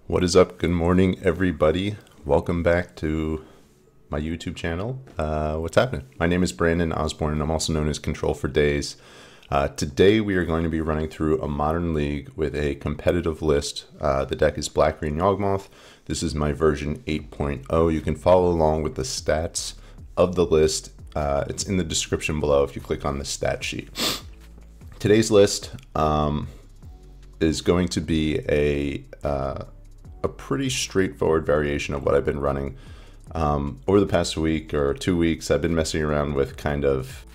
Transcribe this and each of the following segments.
What is up? Good morning, everybody. Welcome back to my YouTube channel. What's happening? My name is Brandon Osborne, and I'm also known as Control for Days. Today we are going to be running through a modern league with a competitive list. The deck is Black-Green Yawgmoth. This is my version 8.0. You can follow along with the stats of the list. It's in the description below if you click on the stat sheet. Today's list is going to be a pretty straightforward variation of what I've been running. Over the past week or 2 weeks, I've been messing around with kind of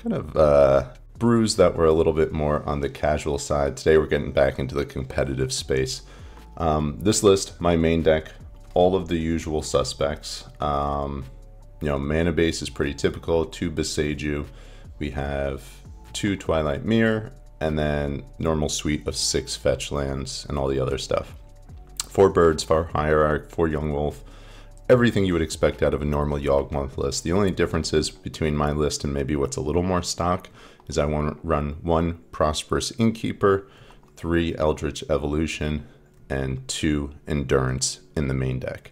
brews that were a little bit more on the casual side. Today we're getting back into the competitive space. This list, my main deck, all of the usual suspects. Mana base is pretty typical. 2 Boseiju. We have 2 Twilight Mirror, and then normal suite of 6 fetch lands and all the other stuff. 4 birds, 4 hierarch, 4 Yawgmoth, everything you would expect out of a normal Yawgmoth list. The only differences between my list and maybe what's a little more stock is I want to run 1 Prosperous Innkeeper, 3 Eldritch Evolution, and 2 Endurance in the main deck.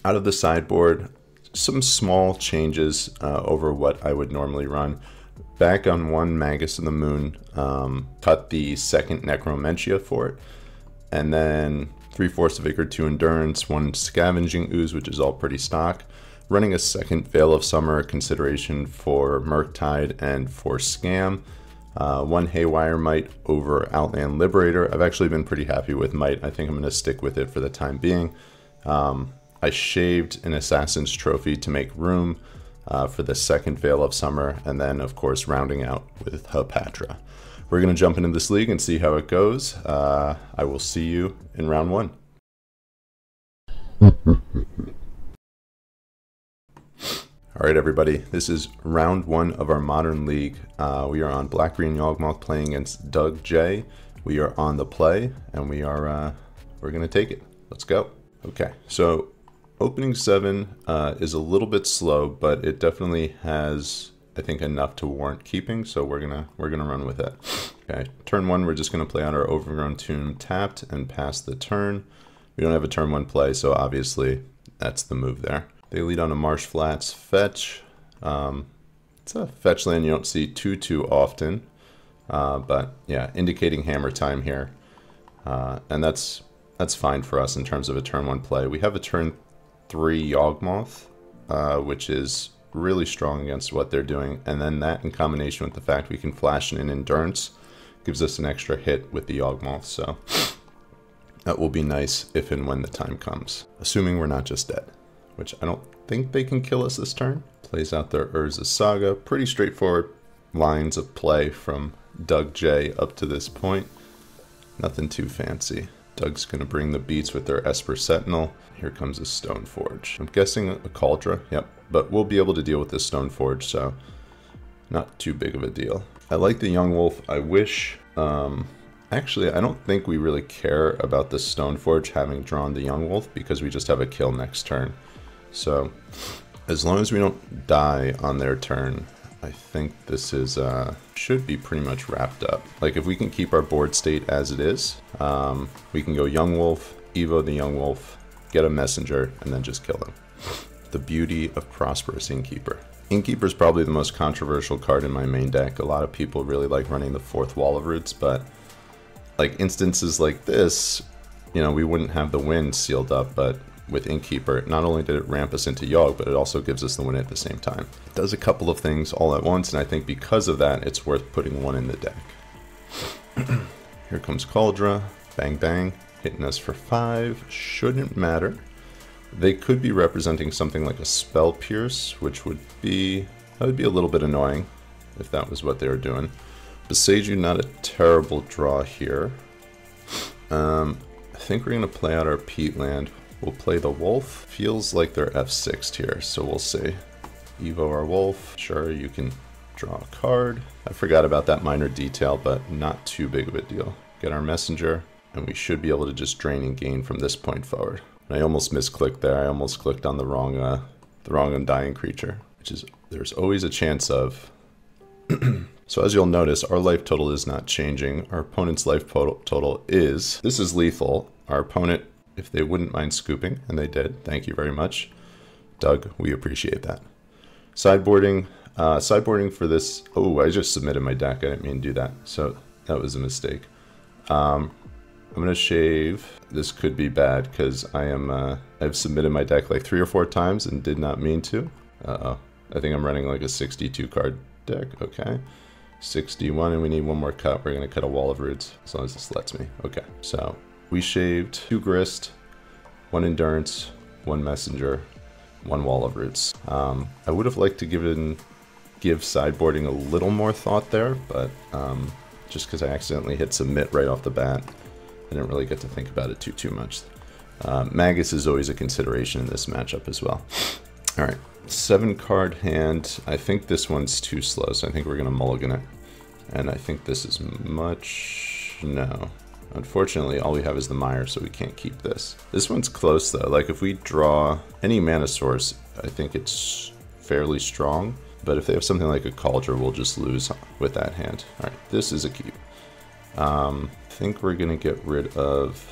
Out of the sideboard, some small changes over what I would normally run. Back on 1 Magus of the Moon, cut the 2nd Necromentia for it, and then 3 Force of Vigor, 2 Endurance, 1 Scavenging Ooze, which is all pretty stock. Running a 2nd Veil of Summer, consideration for Murktide and for Scam. 1 Haywire Might over Outland Liberator. I've actually been pretty happy with Might. I think I'm going to stick with it for the time being. I shaved an Assassin's Trophy to make room for the 2nd Veil of Summer, and then of course rounding out with Patron. We're going to jump into this league and see how it goes. I will see you in round 1. Alright everybody, this is round 1 of our modern league. We are on Black-Green Yawgmoth playing against DougJ. We are on the play, and we're going to take it. Let's go. Okay, so opening 7 is a little bit slow, but it definitely has, I think, enough to warrant keeping, so we're gonna run with it. Okay, turn 1, we're just gonna play on our Overgrown Tomb tapped and pass the turn. We don't have a turn 1 play, so obviously that's the move there. They lead on a Marsh Flats fetch. It's a fetch land you don't see too often, but yeah, indicating Hammertime here, and that's fine for us in terms of a turn 1 play. We have a turn 3 Yawgmoth, which is really strong against what they're doing, and then that in combination with the fact we can flash in an Endurance gives us an extra hit with the Yawgmoth, so that will be nice if and when the time comes, assuming we're not just dead, which I don't think they can kill us this turn. Plays out their Urza Saga. Pretty straightforward lines of play from DougJ up to this point. Nothing too fancy. Doug's going to bring the beats with their Esper Sentinel. Here comes a Stoneforge. I'm guessing a Cauldron. Yep, but we'll be able to deal with this Stoneforge, so not too big of a deal. I like the Yawgmoth. I wish... actually, I don't think we really care about the Stoneforge having drawn the Yawgmoth because we just have a kill next turn. So, as long as we don't die on their turn, I think this is should be pretty much wrapped up. Like, if we can keep our board state as it is, we can go Yawgmoth, Evo the Yawgmoth, get a Messenger, and then just kill them. The beauty of Prosperous Innkeeper. Innkeeper is probably the most controversial card in my main deck. A lot of people really like running the 4th Wall of Roots, but like instances like this, we wouldn't have the win sealed up, but with Innkeeper, not only did it ramp us into Yawg, but it also gives us the win at the same time. It does a couple of things all at once, and I think because of that, it's worth putting 1 in the deck. Here comes Cauldron, bang bang, hitting us for 5, shouldn't matter. They could be representing something like a Spell Pierce, which would be a little bit annoying if that was what they were doing. Boseiju, not a terrible draw here. I think we're going to play out our Peat land. We'll play the Wolf. Feels like they're F6'd here, so we'll see. Evo our Wolf. Sure, you can draw a card. I forgot about that minor detail, but not too big of a deal. Get our Messenger, and we should be able to just drain and gain from this point forward. And I almost misclicked there. I almost clicked on the wrong Undying Creature, which is, there's always a chance of. So as you'll notice, our life total is not changing. Our opponent's life total is, this is lethal. Our opponent if they wouldn't mind scooping, and they did. Thank you very much. Doug, we appreciate that. Sideboarding. Sideboarding for this. Oh, I just submitted my deck. I didn't mean to do that. So that was a mistake. I'm going to shave. This could be bad because I've submitted my deck like 3 or 4 times and did not mean to. Uh-oh. I think I'm running like a 62 card deck. Okay. 61, and we need one more cut. We're going to cut a Wall of Roots as long as this lets me. Okay. So we shaved 2 Grist, 1 Endurance, 1 Messenger, 1 Wall of Roots. I would have liked to give sideboarding a little more thought there, but just because I accidentally hit submit right off the bat, I didn't really get to think about it too much. Magus is always a consideration in this matchup as well. All right, 7 card hand. I think this one's too slow, so I think we're gonna mulligan it. And I think this is no. Unfortunately, all we have is the Mire, so we can't keep this. This one's close though. Like if we draw any mana source, I think it's fairly strong. But if they have something like a Cauldron, we'll just lose with that hand. All right, this is a keep. I think we're gonna get rid of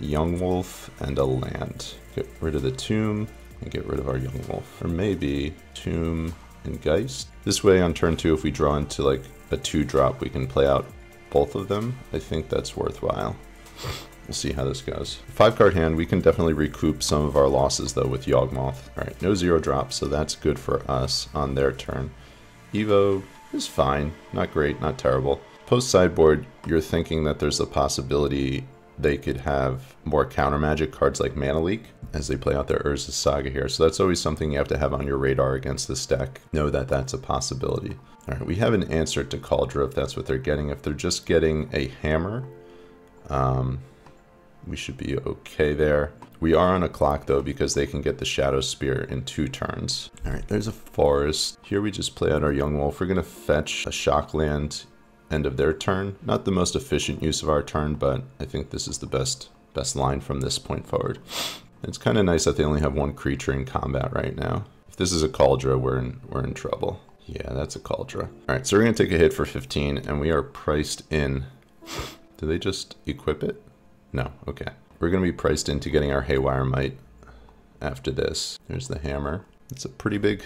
Yawgmoth and a land. Get rid of the Tomb and get rid of our Yawgmoth. Or maybe Tomb and Geist. This way on turn 2, if we draw into like a 2-drop, we can play out both of them. I think that's worthwhile. We'll see how this goes. 5 card hand, we can definitely recoup some of our losses though with Yawgmoth. Alright, no 0-drop, so that's good for us on their turn. Evo is fine, not great, not terrible. Post sideboard, you're thinking that there's a possibility they could have more counter magic cards like Mana Leak as they play out their Urza's Saga here. So that's always something you have to have on your radar against this deck. Know that that's a possibility. Alright, we have an answer to Cauldron if that's what they're getting. If they're just getting a hammer, we should be okay there. We are on a clock though because they can get the Shadow Spear in 2 turns. Alright, there's a forest. Here we just play out our Yawgmoth. We're going to fetch a Shockland end of their turn. Not the most efficient use of our turn, but I think this is the best line from this point forward. It's kind of nice that they only have 1 creature in combat right now. If this is a Cauldron, we're in trouble. Yeah, that's a Cauldron. Alright, so we're going to take a hit for 15, and we are priced in. Do they just equip it? No, okay. We're going to be priced into getting our Haywire Might after this. There's the hammer. It's a pretty big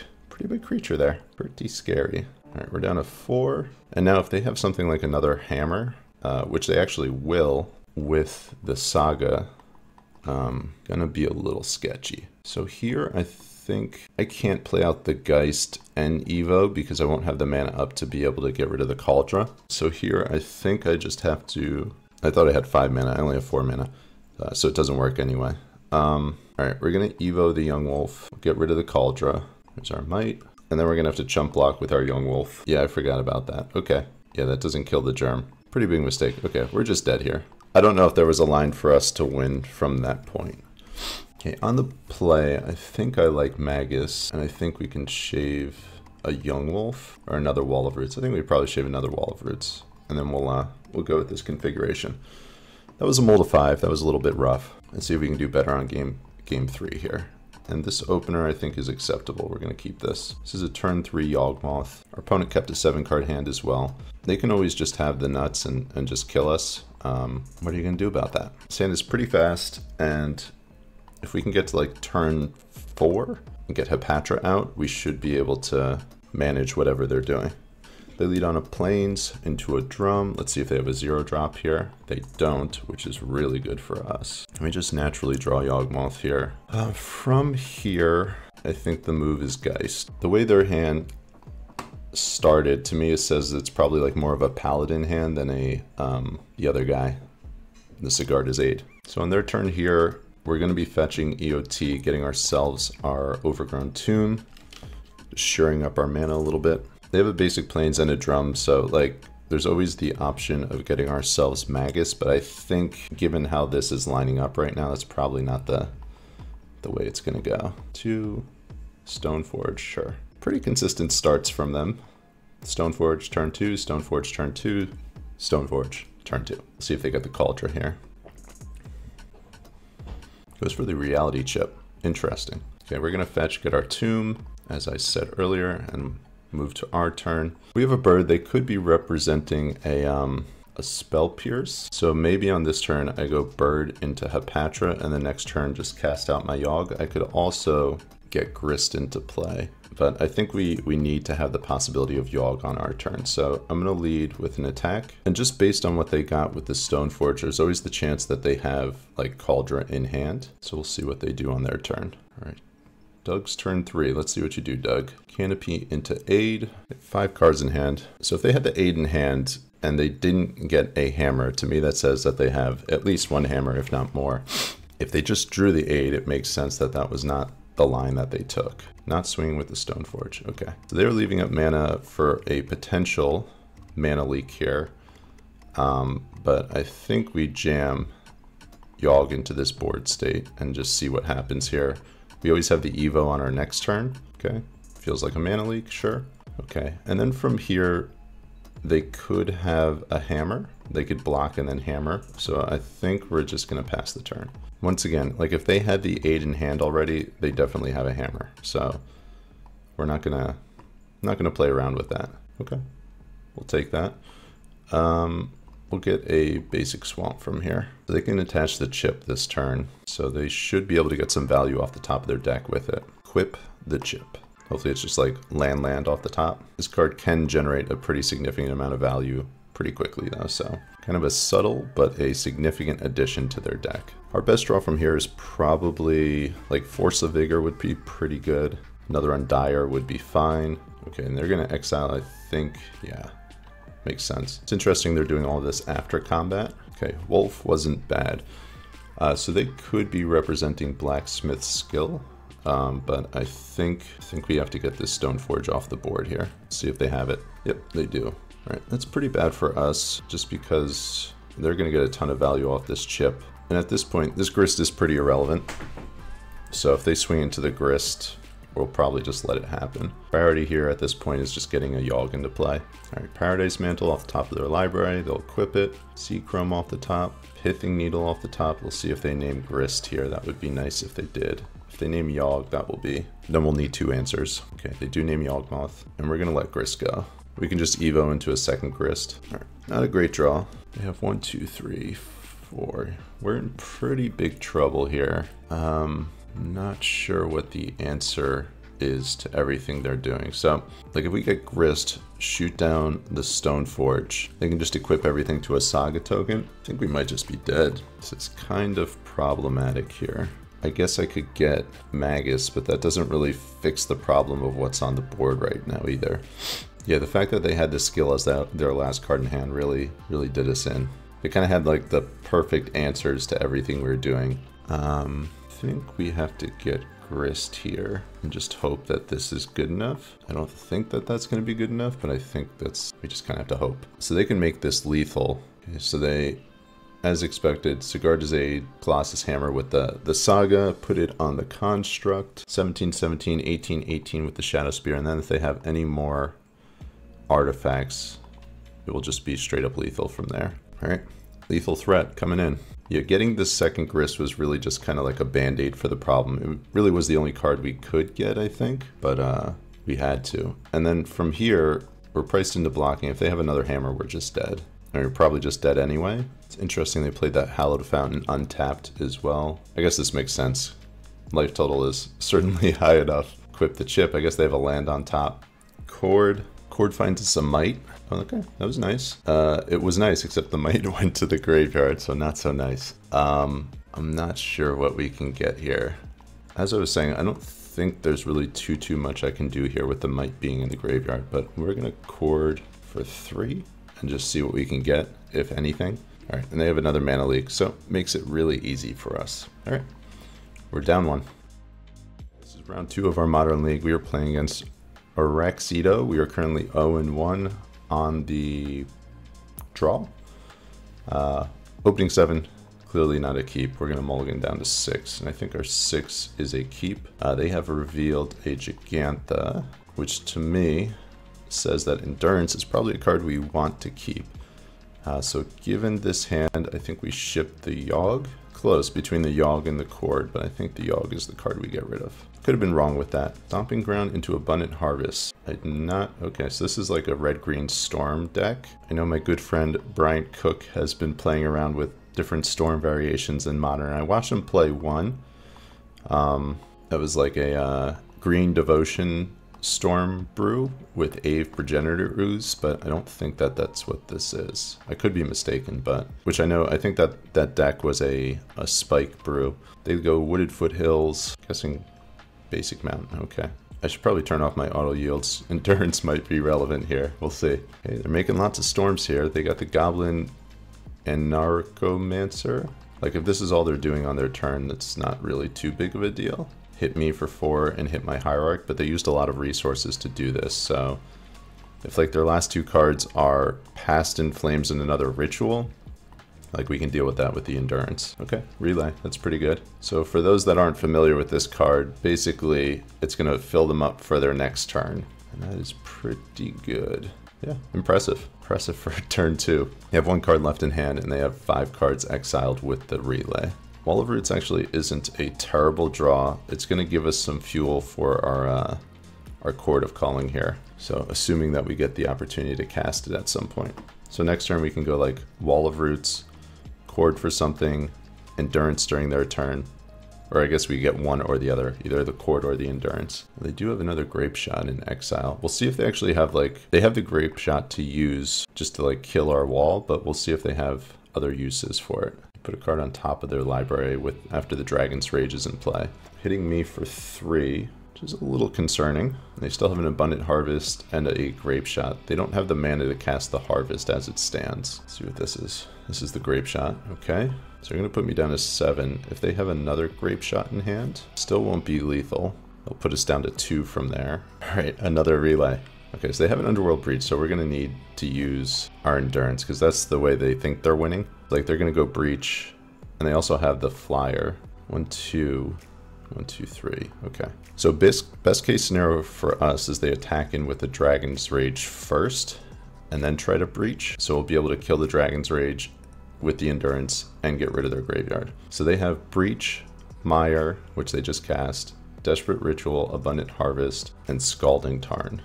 creature there. Pretty scary. Alright, we're down to 4. And now if they have something like another hammer, which they actually will with the Saga, gonna be a little sketchy. So here I think I can't play out the Geist and Evo because I won't have the mana up to be able to get rid of the Cauldron. So here I think I just have to... I thought I had 5 mana, I only have 4 mana, so it doesn't work anyway. Alright, we're gonna Evo the Yawgmoth, get rid of the Cauldron. There's our Might. And then we're gonna have to chump block with our Yawgmoth. Yeah, I forgot about that. Okay. Yeah, that doesn't kill the germ. Pretty big mistake. Okay, we're just dead here. I don't know if there was a line for us to win from that point. Okay, on the play, I think I like Magus, and I think we can shave a Yawgmoth or another Wall of Roots. I think we probably shave another Wall of Roots, and then we'll go with this configuration. That was a mold of 5. That was a little bit rough. Let's see if we can do better on game 3 here. And this opener I think is acceptable. We're going to keep this. This is a turn 3 Yawgmoth. Our opponent kept a 7 card hand as well. They can always just have the nuts and just kill us. What are you going to do about that? This hand is pretty fast, and if we can get to like turn 4 and get Hepatra out, we should be able to manage whatever they're doing. They lead on a Plains into a Drum. Let's see if they have a 0-drop here. They don't, which is really good for us. Let me just naturally draw Yawgmoth here. From here, I think the move is Geist. The way their hand started, to me, it says it's probably like more of a Paladin hand than the other guy, the Sigarda's Aid. So on their turn here, we're going to be fetching EOT, getting ourselves our Overgrown Tomb, shoring up our mana a little bit. They have a basic Plains and a Drum, so like there's always the option of getting ourselves Magus, but I think given how this is lining up right now, that's probably not the way it's going to go. 2 Stoneforge, sure. Pretty consistent starts from them. Stoneforge turn 2, Stoneforge turn 2, Stoneforge turn 2. Let's see if they get the Cauldron here. Goes for the Reality Chip. Interesting. Okay, we're going to fetch, get our Tomb, as I said earlier, and move to our turn. We have a bird. They could be representing a a Spell Pierce. So maybe on this turn I go Bird into Hapatra, and the next turn just cast out my Yawg. I could also get Grist into play, but I think we need to have the possibility of Yawg on our turn. So I'm going to lead with an attack, and just based on what they got with the Stoneforge, there's always the chance that they have like Cauldron in hand. So we'll see what they do on their turn. All right. Doug's turn 3. Let's see what you do, Doug. Canopy into Aid. 5 cards in hand. So if they had the Aid in hand and they didn't get a hammer, to me that says that they have at least 1 hammer, if not more. If they just drew the Aid, it makes sense that that was not the line that they took. Not swinging with the Stoneforge. Okay. So they're leaving up mana for a potential mana leak here. But I think we jam Yawg into this board state and just see what happens here. We always have the Evo on our next turn. Okay, feels like a mana leak, sure. Okay, and then from here, they could have a hammer. They could block and then hammer. So I think we're just gonna pass the turn. Once again, like if they had the Aid in hand already, they definitely have a hammer. So we're not gonna play around with that. Okay, we'll take that. We'll get a basic swamp from here. So they can attach the chip this turn, so they should be able to get some value off the top of their deck with it. Equip the chip. Hopefully it's just like land off the top. This card can generate a pretty significant amount of value pretty quickly though, so kind of a subtle but a significant addition to their deck. Our best draw from here is probably like Force of Vigor would be pretty good. Another Undyre would be fine. Okay, and they're gonna exile, I think, yeah. Makes sense. It's interesting they're doing all of this after combat. Okay, Wolf wasn't bad. So they could be representing Blacksmith's skill, but I think we have to get this Stoneforge off the board here. See if they have it. Yep, they do. All right, that's pretty bad for us, just because they're going to get a ton of value off this chip. And at this point, this Grist is pretty irrelevant. So if they swing into the Grist, we'll probably just let it happen. Priority here at this point is just getting a Yawg into play. All right, Paradise Mantle off the top of their library. They'll equip it. Sea Chrome off the top. Pithing Needle off the top. We'll see if they name Grist here. That would be nice if they did. If they name Yawg, that will be. Then we'll need 2 answers. Okay, they do name Yawgmoth, and we're gonna let Grist go. We can just Evo into a second Grist. All right, not a great draw. We have 1, 2, 3, 4. We're in pretty big trouble here. Not sure what the answer is to everything they're doing. So, like if we get Grist, shoot down the Stoneforge, they can just equip everything to a Saga token. I think we might just be dead. This is kind of problematic here. I guess I could get Magus, but that doesn't really fix the problem of what's on the board right now either. Yeah, the fact that they had this skill as their last card in hand really did us in. They kind of had like the perfect answers to everything we were doing. I think we have to get Grist here and just hope that this is good enough. I don't think that that's going to be good enough, but I think we just kind of have to hope. So they can make this lethal. Okay, so they, as expected, Sigarda's Aid, Colossus Hammer with the Saga, put it on the Construct, 17-17, 18-18 with the Shadow Spear, and then if they have any more artifacts, it will just be straight up lethal from there. All right, lethal threat coming in. Yeah, getting this second Grist was really just kind of like a band-aid for the problem. It really was the only card we could get, I think, but we had to. And then from here, we're priced into blocking. If they have another hammer, we're just dead. And we're probably just dead anyway. It's interesting they played that Hallowed Fountain untapped as well. I guess this makes sense. Life total is certainly high enough. Equip the chip. I guess they have a land on top. Cord finds us a Might. Oh, okay, that was nice. It was nice, except the Might went to the graveyard, so not so nice. I'm not sure what we can get here. As I was saying, I don't think there's really too much I can do here with the Might being in the graveyard, but we're gonna Cord for 3 and just see what we can get, if anything. All right, and they have another mana leak, so it makes it really easy for us. All right, we're down 1. This is round 2 of our Modern League. We are playing against Oraxito. We are currently 0-1 on the draw. Opening 7, clearly not a keep. We're going to mulligan down to 6, and I think our 6 is a keep. They have revealed a Gigantha, which to me says that Endurance is probably a card we want to keep. So given this hand, I think we ship the Yawg. close between the Yawg and the Cord, but I think the Yawg is the card we get rid of. Could have been wrong with that. Stomping Ground into Abundant Harvest. I did not... Okay, so this is like a red-green Storm deck. I know my good friend Bryant Cook has been playing around with different Storm variations in Modern. I watched him play one. That was like a Green Devotion Storm Brew with Ave Progenitor Ooze, but I don't think that that's what this is. I could be mistaken, but... Which I think that that deck was a Spike Brew. They go Wooded Foothills, guessing Basic Mountain, okay. I should probably turn off my auto yields. Endurance might be relevant here, we'll see. Okay, they're making lots of storms here. They got the Goblin and Narcomancer. Like if this is all they're doing on their turn, that's not really too big of a deal. Hit me for 4 and hit my Hierarch, but they used a lot of resources to do this, so if like their last 2 cards are Past in Flames and another Ritual, like we can deal with that with the Endurance. Okay, Relay, that's pretty good. So for those that aren't familiar with this card, basically it's gonna fill them up for their next turn, and that is pretty good. Yeah, impressive. Impressive for turn 2. They have 1 card left in hand and they have 5 cards exiled with the Relay. Wall of Roots actually isn't a terrible draw. It's going to give us some fuel for our Chord of Calling here. So assuming that we get the opportunity to cast it at some point. So next turn we can go like Wall of Roots, Chord for something, Endurance during their turn. Or I guess we get one or the other, either the Chord or the Endurance. They do have another Grape Shot in exile. We'll see if they actually have like, they have the Grape Shot to use just to like kill our wall, but we'll see if they have other uses for it. Put a card on top of their library with after the Dragon's Rage is in play. Hitting me for 3, which is a little concerning. They still have an Abundant Harvest and a Grape Shot. They don't have the mana to cast the Harvest as it stands. Let's see what this is. This is the Grape Shot, okay. So they're gonna put me down to 7. If they have another Grape Shot in hand, still won't be lethal. They'll put us down to 2 from there. All right, another Relay. Okay, so they have an Underworld Breach, so we're gonna need to use our Endurance, because that's the way they think they're winning. Like they're gonna go Breach, and they also have the Flyer. 1, 2, 1, 2, 3. Okay. So best case scenario for us is they attack in with the Dragon's Rage first, and then try to Breach. So we'll be able to kill the Dragon's Rage with the Endurance and get rid of their graveyard. So they have Breach, Mire, which they just cast, Desperate Ritual, Abundant Harvest, and Scalding Tarn.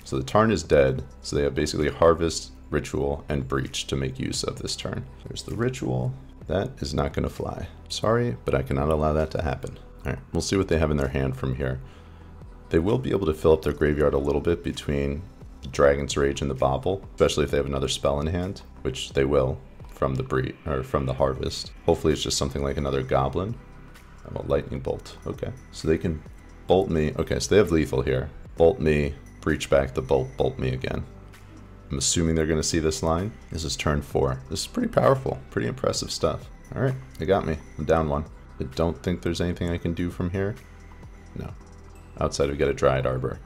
So the Tarn is dead, so they have basically Harvest, Ritual, and Breach to make use of this turn. There's the Ritual. That is not going to fly. Sorry, but I cannot allow that to happen. Alright, we'll see what they have in their hand from here. They will be able to fill up their graveyard a little bit between the Dragon's Rage and the Bauble, especially if they have another spell in hand, which they will from the Breach, or from the Harvest. Hopefully it's just something like another Goblin. Oh, Lightning Bolt. Okay, so they can bolt me. Okay, so they have lethal here. Bolt me, Breach back the bolt, bolt me again. I'm assuming they're going to see this line. This is turn 4. This is pretty powerful, pretty impressive stuff. Alright, they got me. I'm down 1. I don't think there's anything I can do from here. No. Outside of get a Dryad Arbor,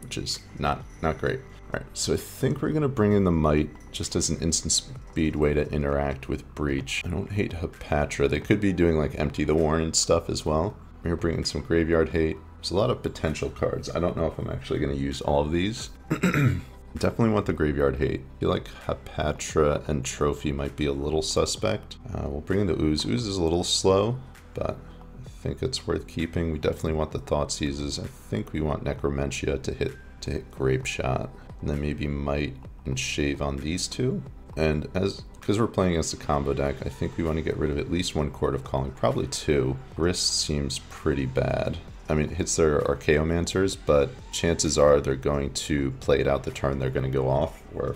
which is not great. Alright, so I think we're going to bring in the Might just as an instant speed way to interact with Breach. I don't hate Hepatra. They could be doing like Empty the Warren and stuff as well. We're going to bring in some Graveyard Hate. There's a lot of potential cards. I don't know if I'm actually going to use all of these. Definitely want the Graveyard Hate. I feel like Hepatra and Trophy might be a little suspect. We'll bring in the Ooze. Ooze is a little slow, but I think it's worth keeping. We definitely want the Thoughtseizes. I think we want Necromentia to hit Grape Shot. And then maybe Might and Shave on these 2. And because we're playing as a combo deck, I think we want to get rid of at least 1 Chord of Calling, probably 2. Wrist seems pretty bad. I mean, it hits their Archaeomancers, but chances are they're going to play it out the turn they're going to go off, or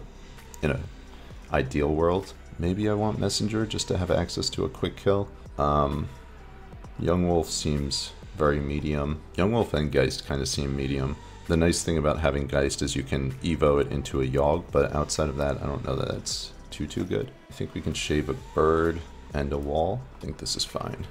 in an ideal world. Maybe I want Messenger just to have access to a quick kill. Young Wolf seems very medium. Young Wolf and Geist kind of seem medium. The nice thing about having Geist is you can Evo it into a Yawg, but outside of that, I don't know that that's too good. I think we can shave a bird and a wall. I think this is fine.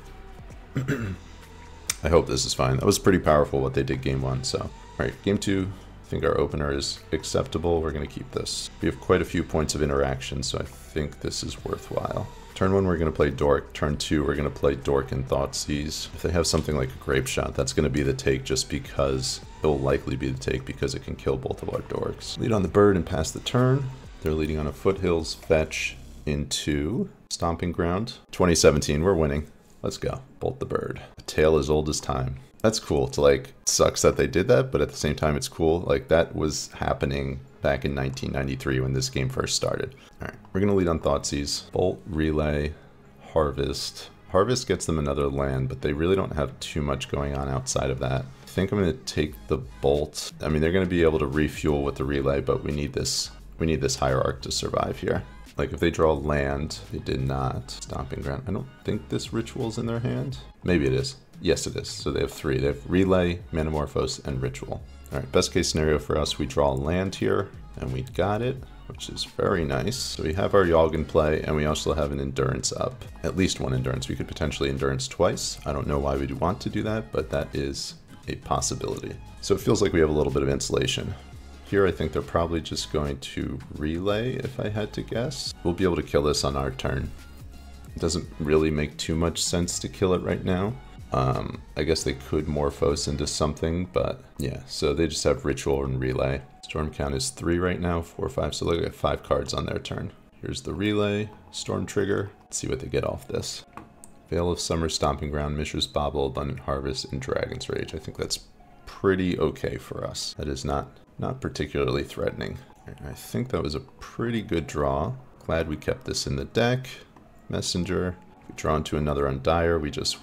I hope this is fine. That was pretty powerful what they did game 1, so. Alright, game 2, I think our opener is acceptable. We're going to keep this. We have quite a few points of interaction, so I think this is worthwhile. Turn 1, we're going to play Dork. Turn 2, we're going to play Dork and Thoughtseize. If they have something like a Grape Shot, that's going to be the take just because it'll likely be the take because it can kill both of our Dorks. Lead on the bird and pass the turn. They're leading on a Foothills fetch into Stomping Ground. 2017, we're winning. Let's go. Bolt the bird. A tale as old as time. That's cool. It's like, sucks that they did that, but at the same time, it's cool. Like, that was happening back in 1993 when this game first started. All right, we're going to lead on Thoughtseize. Bolt, Relay, Harvest. Harvest gets them another land, but they really don't have too much going on outside of that. I think I'm going to take the Bolt. I mean, they're going to be able to refuel with the Relay, but we need this Hierarch to survive here. Like, if they draw land, they did not. Stomping Ground. I don't think this Ritual's in their hand. Maybe it is. Yes, it is. So they have 3. They have Relay, Manamorphose, and Ritual. All right, best case scenario for us, we draw land here, and we got it, which is very nice. So we have our Yawg in play, and we also have an Endurance up. At least 1 Endurance. We could potentially Endurance twice. I don't know why we'd want to do that, but that is a possibility. So it feels like we have a little bit of insulation. Here I think they're probably just going to Relay, if I had to guess. We'll be able to kill this on our turn. It doesn't really make too much sense to kill it right now. I guess they could Morphose into something, but yeah, so they just have Ritual and Relay. Storm count is 3 right now, 4, 5, so they got 5 cards on their turn. Here's the Relay, Storm Trigger. Let's see what they get off this. Veil of Summer, Stomping Ground, Mishra's Bauble, Abundant Harvest, and Dragon's Rage. I think that's pretty okay for us. That is not particularly threatening. I think that was a pretty good draw. Glad we kept this in the deck. Messenger. If we draw into another Undire, we just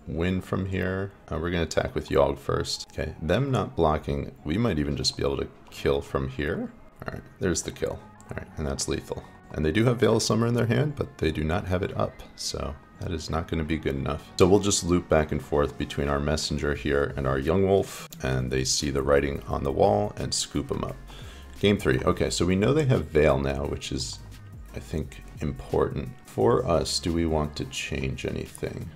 win from here. We're going to attack with Yawg first. Okay, them not blocking, we might even just be able to kill from here. All right, there's the kill. All right, and that's lethal. And they do have Veil of Summer in their hand, but they do not have it up, so that is not going to be good enough. So we'll just loop back and forth between our Messenger here and our Yawgmoth, and they see the writing on the wall and scoop them up. Game 3. Okay, so we know they have Veil now, which is, I think, important. For us, do we want to change anything?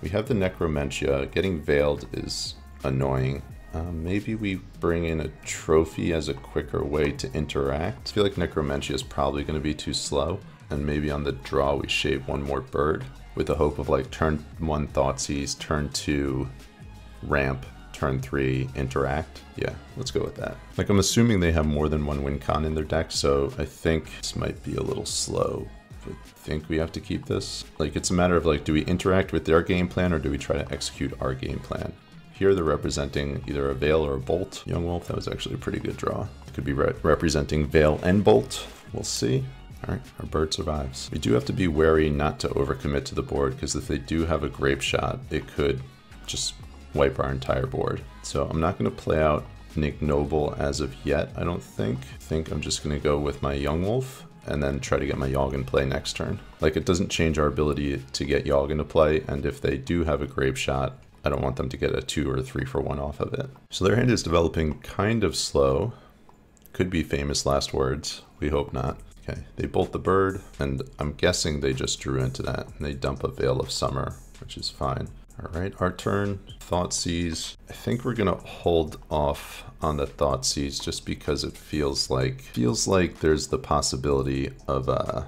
We have the Necromentia. Getting Veiled is annoying. Maybe we bring in a trophy as a quicker way to interact. I feel like Necromentia is probably going to be too slow. And maybe on the draw we shave 1 more bird with the hope of like turn 1 Thoughtseize, turn 2 ramp, turn 3 interact. Yeah, let's go with that. Like, I'm assuming they have more than 1 win con in their deck, so I think this might be a little slow. I think we have to keep this. Like, it's a matter of like, do we interact with their game plan or do we try to execute our game plan? Here they're representing either a Veil or a Bolt. Yawgmoth, that was actually a pretty good draw. It could be representing Veil and Bolt. We'll see. All right, our bird survives. We do have to be wary not to overcommit to the board, because if they do have a Grape Shot, it could just wipe our entire board. So I'm not going to play out Ignoble as of yet, I don't think. I think I'm just going to go with my Yawgmoth and then try to get my Yawg in play next turn. Like, it doesn't change our ability to get Yawg into play, and if they do have a Grape Shot, I don't want them to get a 2 or 3 for 1 off of it. So their hand is developing kind of slow. Could be famous last words. We hope not. Okay, they bolt the bird, and I'm guessing they just drew into that. And they dump a Veil of Summer, which is fine. All right, our turn. Thoughtseize. I think we're gonna hold off on the Thoughtseize just because it feels like there's the possibility of a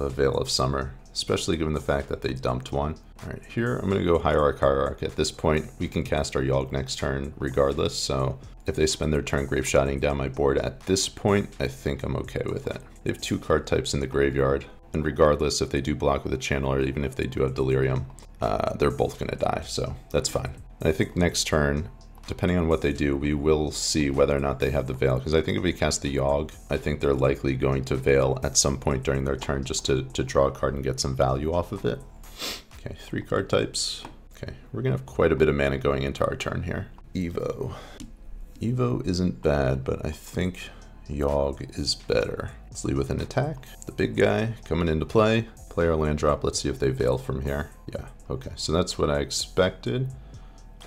Veil of Summer, especially given the fact that they dumped 1. All right, here I'm gonna go Hierarch. At this point, we can cast our Yawg next turn regardless, so if they spend their turn Grape Shotting down my board at this point, I think I'm okay with it. They have 2 card types in the graveyard, and regardless if they do block with a channel or even if they do have Delirium, they're both gonna die, so that's fine. And I think next turn, depending on what they do, we will see whether or not they have the Veil, because I think if we cast the Yawg, I think they're likely going to Veil at some point during their turn just to draw a card and get some value off of it. Okay, 3 card types. Okay, we're gonna have quite a bit of mana going into our turn here. Evo. Evo isn't bad, but I think Yawg is better. Let's lead with an attack. The big guy coming into play. Play our land drop. Let's see if they Veil from here. Yeah, okay, so that's what I expected.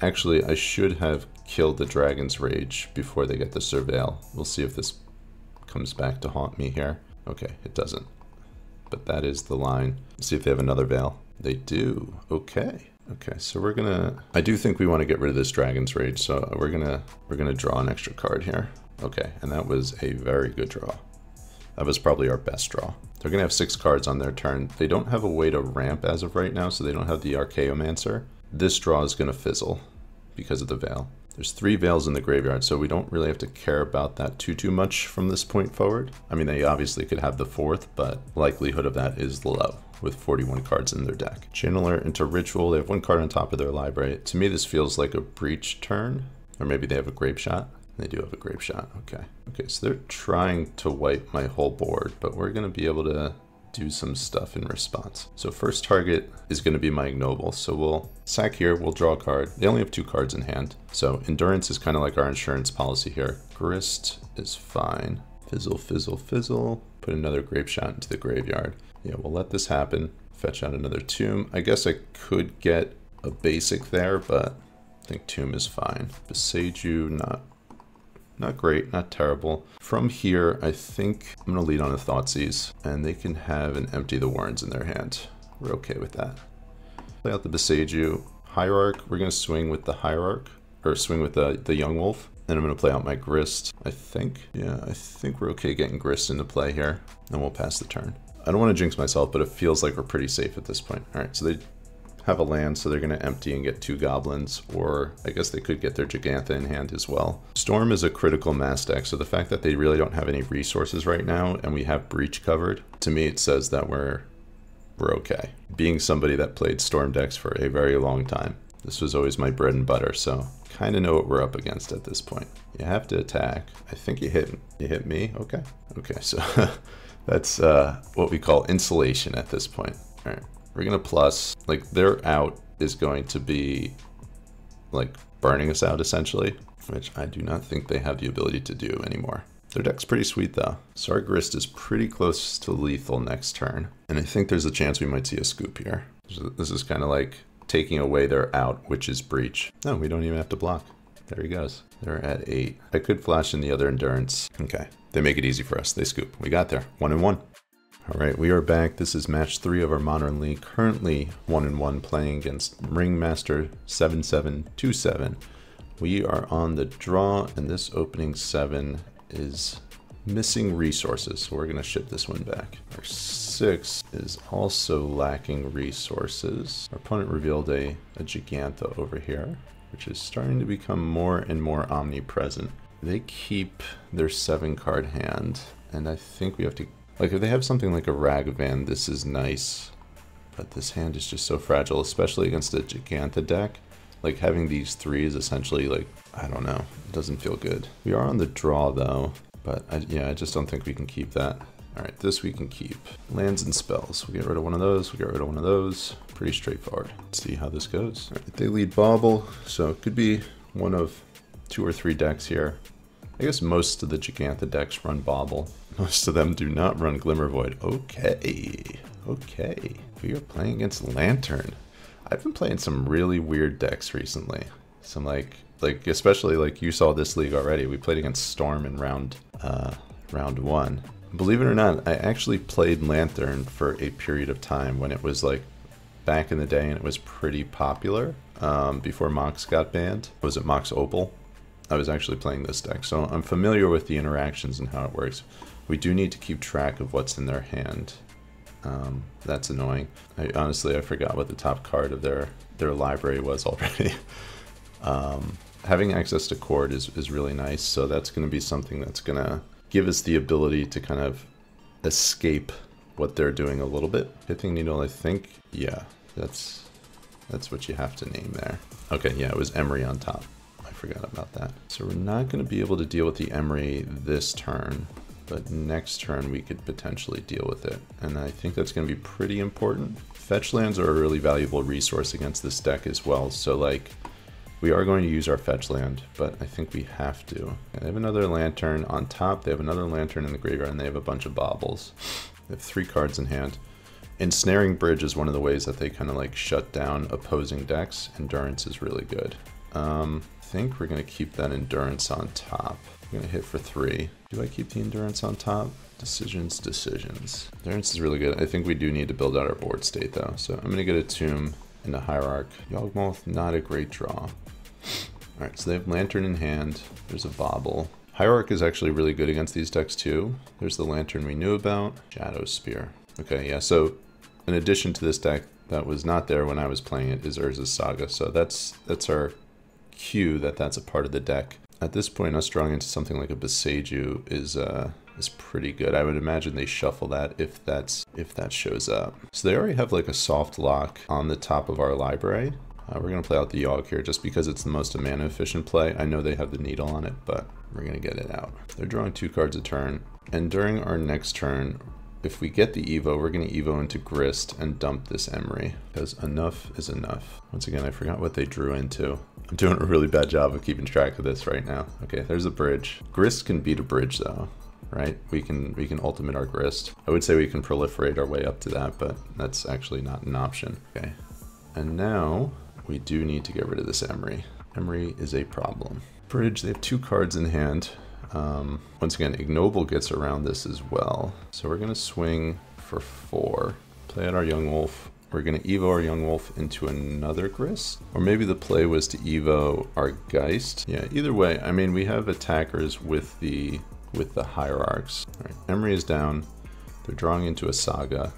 Actually, I should have killed the Dragon's Rage before they get the Surveil. We'll see if this comes back to haunt me here. Okay, it doesn't. But that is the line. Let's see if they have another Veil. They do. Okay. Okay, so we're gonna... I do think we want to get rid of this Dragon's Rage, so we're gonna draw an extra card here. Okay, and that was a very good draw. That was probably our best draw. They're gonna have 6 cards on their turn. They don't have a way to ramp as of right now, so they don't have the Archaeomancer. This draw is gonna fizzle because of the Veil. There's 3 Veils in the graveyard, so we don't really have to care about that too much from this point forward. I mean, they obviously could have the 4th, but likelihood of that is low. with 41 cards in their deck. Channeler into Ritual, they have 1 card on top of their library. To me, this feels like a Breach turn, or maybe they have a Grape Shot. They do have a Grape Shot, okay. Okay, so they're trying to wipe my whole board, but we're gonna be able to do some stuff in response. So first target is gonna be my Ignoble. So we'll sack here, we'll draw a card. They only have 2 cards in hand. So Endurance is kind of like our insurance policy here. Grist is fine. Fizzle, fizzle, fizzle. Put another Grape Shot into the graveyard. Yeah, we'll let this happen. Fetch out another Tomb. I guess I could get a basic there, but I think Tomb is fine. Beseiju, not great, not terrible. From here, I think I'm gonna lead on a Thoughtseize, and they can have an Empty the Warrens in their hand. We're okay with that. Play out the Beseiju. Hierarch, we're gonna swing with the Hierarch, or swing with the Yawgmoth. And I'm gonna play out my Grist, I think. Yeah, I think we're okay getting Grist into play here, and we'll pass the turn. I don't wanna jinx myself, but it feels like we're pretty safe at this point. All right, so they have a land, so they're gonna empty and get 2 goblins, or I guess they could get their Gigantha in hand as well. Storm is a critical mass deck, so the fact that they really don't have any resources right now, and we have Breach covered, to me it says that we're okay. Being somebody that played Storm decks for a very long time, this was always my bread and butter, so kind of know what we're up against at this point. You have to attack. I think you hit me, okay. Okay, so that's what we call insulation at this point. All right. We're gonna plus, like their out is going to be like burning us out essentially, which I do not think they have the ability to do anymore. Their deck's pretty sweet though. So our Grist is pretty close to lethal next turn. And I think there's a chance we might see a scoop here. This is kind of like taking away their out, which is Breach. No, we don't even have to block. There he goes. They're at 8. I could flash in the other Endurance. Okay, they make it easy for us. They scoop. We got there, 1-1. All right, we are back. This is match 3 of our Modern League. Currently 1-1 playing against Ringmaster 7727. We are on the draw, and this opening 7 is missing resources, so we're gonna ship this one back. Our 6 is also lacking resources. Our opponent revealed a Gigantha over here, which is starting to become more and more omnipresent. They keep their 7-card hand, and I think we have to, like if they have something like a Ragavan, this is nice, but this hand is just so fragile, especially against a Gigantha deck. Like having these 3 is essentially like, I don't know, it doesn't feel good. We are on the draw though, but yeah, I just don't think we can keep that. All right, this we can keep. Lands and spells. We'll get rid of one of those, we'll get rid of one of those. Pretty straightforward. Let's see how this goes. All right, they lead Bauble, so it could be one of 2 or 3 decks here. I guess most of the Gigantha decks run Bauble. Most of them do not run Glimmervoid. Okay, okay. We are playing against Lantern. I've been playing some really weird decks recently. Some like especially like you saw this league already. We played against Storm in round 1. Believe it or not, I actually played Lantern for a period of time when it was like back in the day and it was pretty popular before Mox got banned. Was it Mox Opal? I was actually playing this deck, so I'm familiar with the interactions and how it works. We do need to keep track of what's in their hand. That's annoying. Honestly, I forgot what the top card of their library was already. Having access to Chord is really nice, so that's going to be something that's going to give us the ability to kind of escape what they're doing a little bit. Pithing Needle, I think, yeah, that's what you have to name there. Okay, yeah, it was Emery on top. I forgot about that. So we're not going to be able to deal with the Emery this turn, but next turn we could potentially deal with it. And I think that's going to be pretty important. Fetch lands are a really valuable resource against this deck as well. So like, we are going to use our fetch land, but I think we have to. And they have another Lantern on top. They have another Lantern in the graveyard, and they have a bunch of Baubles. They have 3 cards in hand. Ensnaring Bridge is one of the ways that they kind of like shut down opposing decks. Endurance is really good. I think we're going to keep that Endurance on top. I'm going to hit for 3. Do I keep the Endurance on top? Decisions. Endurance is really good. I think we do need to build out our board state though. So I'm going to get a Tomb into Hierarch. Yawgmoth, not a great draw. Alright, so they have Lantern in hand. There's a Bauble. Hierarch is actually really good against these decks too. There's the Lantern we knew about. Shadow Spear. Okay, yeah, so in addition to this deck that was not there when I was playing it is Urza's Saga. So that's our cue that that's a part of the deck. At this point, us drawing into something like a Beseiju is is pretty good. I would imagine they shuffle that if that shows up. So they already have like a soft lock on the top of our library. We're going to play out the Yawg here just because it's the most mana efficient play. I know they have the needle on it, but we're going to get it out. They're drawing 2 cards a turn. And during our next turn, if we get the Evo, we're going to Evo into Grist and dump this Emery, because enough is enough. Once again, I forgot what they drew into. I'm doing a really bad job of keeping track of this right now. Okay, there's a bridge. Grist can beat a bridge though, right? We can ultimate our Grist. I would say we can proliferate our way up to that, but that's actually not an option. Okay, and now we do need to get rid of this Emery. Emery is a problem. Bridge, they have 2 cards in hand. Once again, Ignoble gets around this as well. So we're going to swing for 4. Play out our Yawgmoth. We're going to Evo our Yawgmoth into another Grist. Or maybe the play was to Evo our Geist. Yeah, either way, I mean, we have attackers with the Hierarchs. All right, Emery is down. They're drawing into a Saga.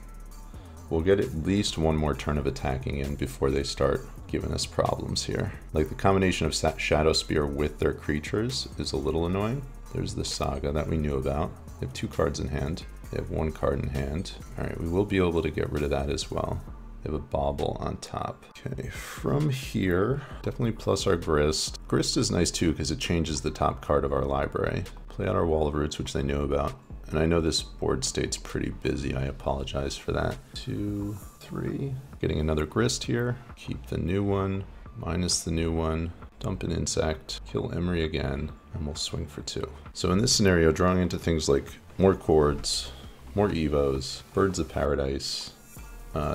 We'll get at least 1 more turn of attacking in before they start giving us problems here. Like the combination of Shadow Spear with their creatures is a little annoying. There's the Saga that we knew about. They have 2 cards in hand. They have 1 card in hand. All right, we will be able to get rid of that as well. They have a Bauble on top. Okay, from here, definitely plus our Grist. Grist is nice too because it changes the top card of our library. Play out our Wall of Roots, which they knew about. And I know this board state's pretty busy. I apologize for that. 2, 3. Getting another Grist here. Keep the new one, minus the new one. Dump an Insect, kill Emery again, and we'll swing for 2. So in this scenario, drawing into things like more Chords, more Evos, Birds of Paradise,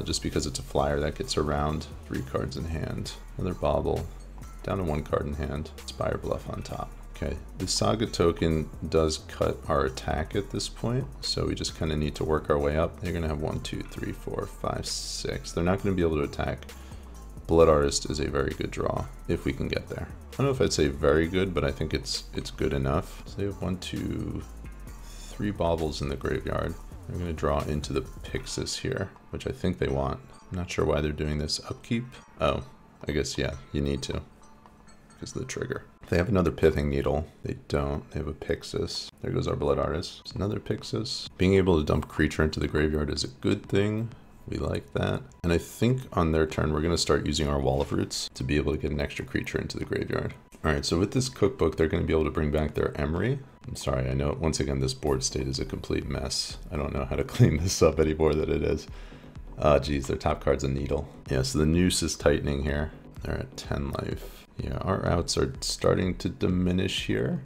just because it's a flyer that gets around. 3 cards in hand. Another Bauble, down to 1 card in hand. Spire Bluff on top. Okay, the Saga token does cut our attack at this point, so we just kind of need to work our way up. They're going to have 1, 2, 3, 4, 5, 6. They're not going to be able to attack. Blood Artist is a very good draw, if we can get there. I don't know if I'd say very good, but I think it's good enough. So they have 1, 2, 3 Baubles in the graveyard. They're going to draw into the Pixis here, which I think they want. I'm not sure why they're doing this upkeep. Oh, I guess, yeah, you need to, because of the trigger. They have another Pithing Needle. They don't. They have a Pixis. There goes our Blood Artist. There's another Pixis. Being able to dump creature into the graveyard is a good thing. We like that. And I think on their turn, we're going to start using our Wall of Roots to be able to get an extra creature into the graveyard. All right, so with this cookbook, they're going to be able to bring back their Emery. I'm sorry, I know, once again, this board state is a complete mess. I don't know how to clean this up any more than it is. Geez, their top card's a Needle. Yeah, so the noose is tightening here. They're at 10 life. Yeah, our outs are starting to diminish here.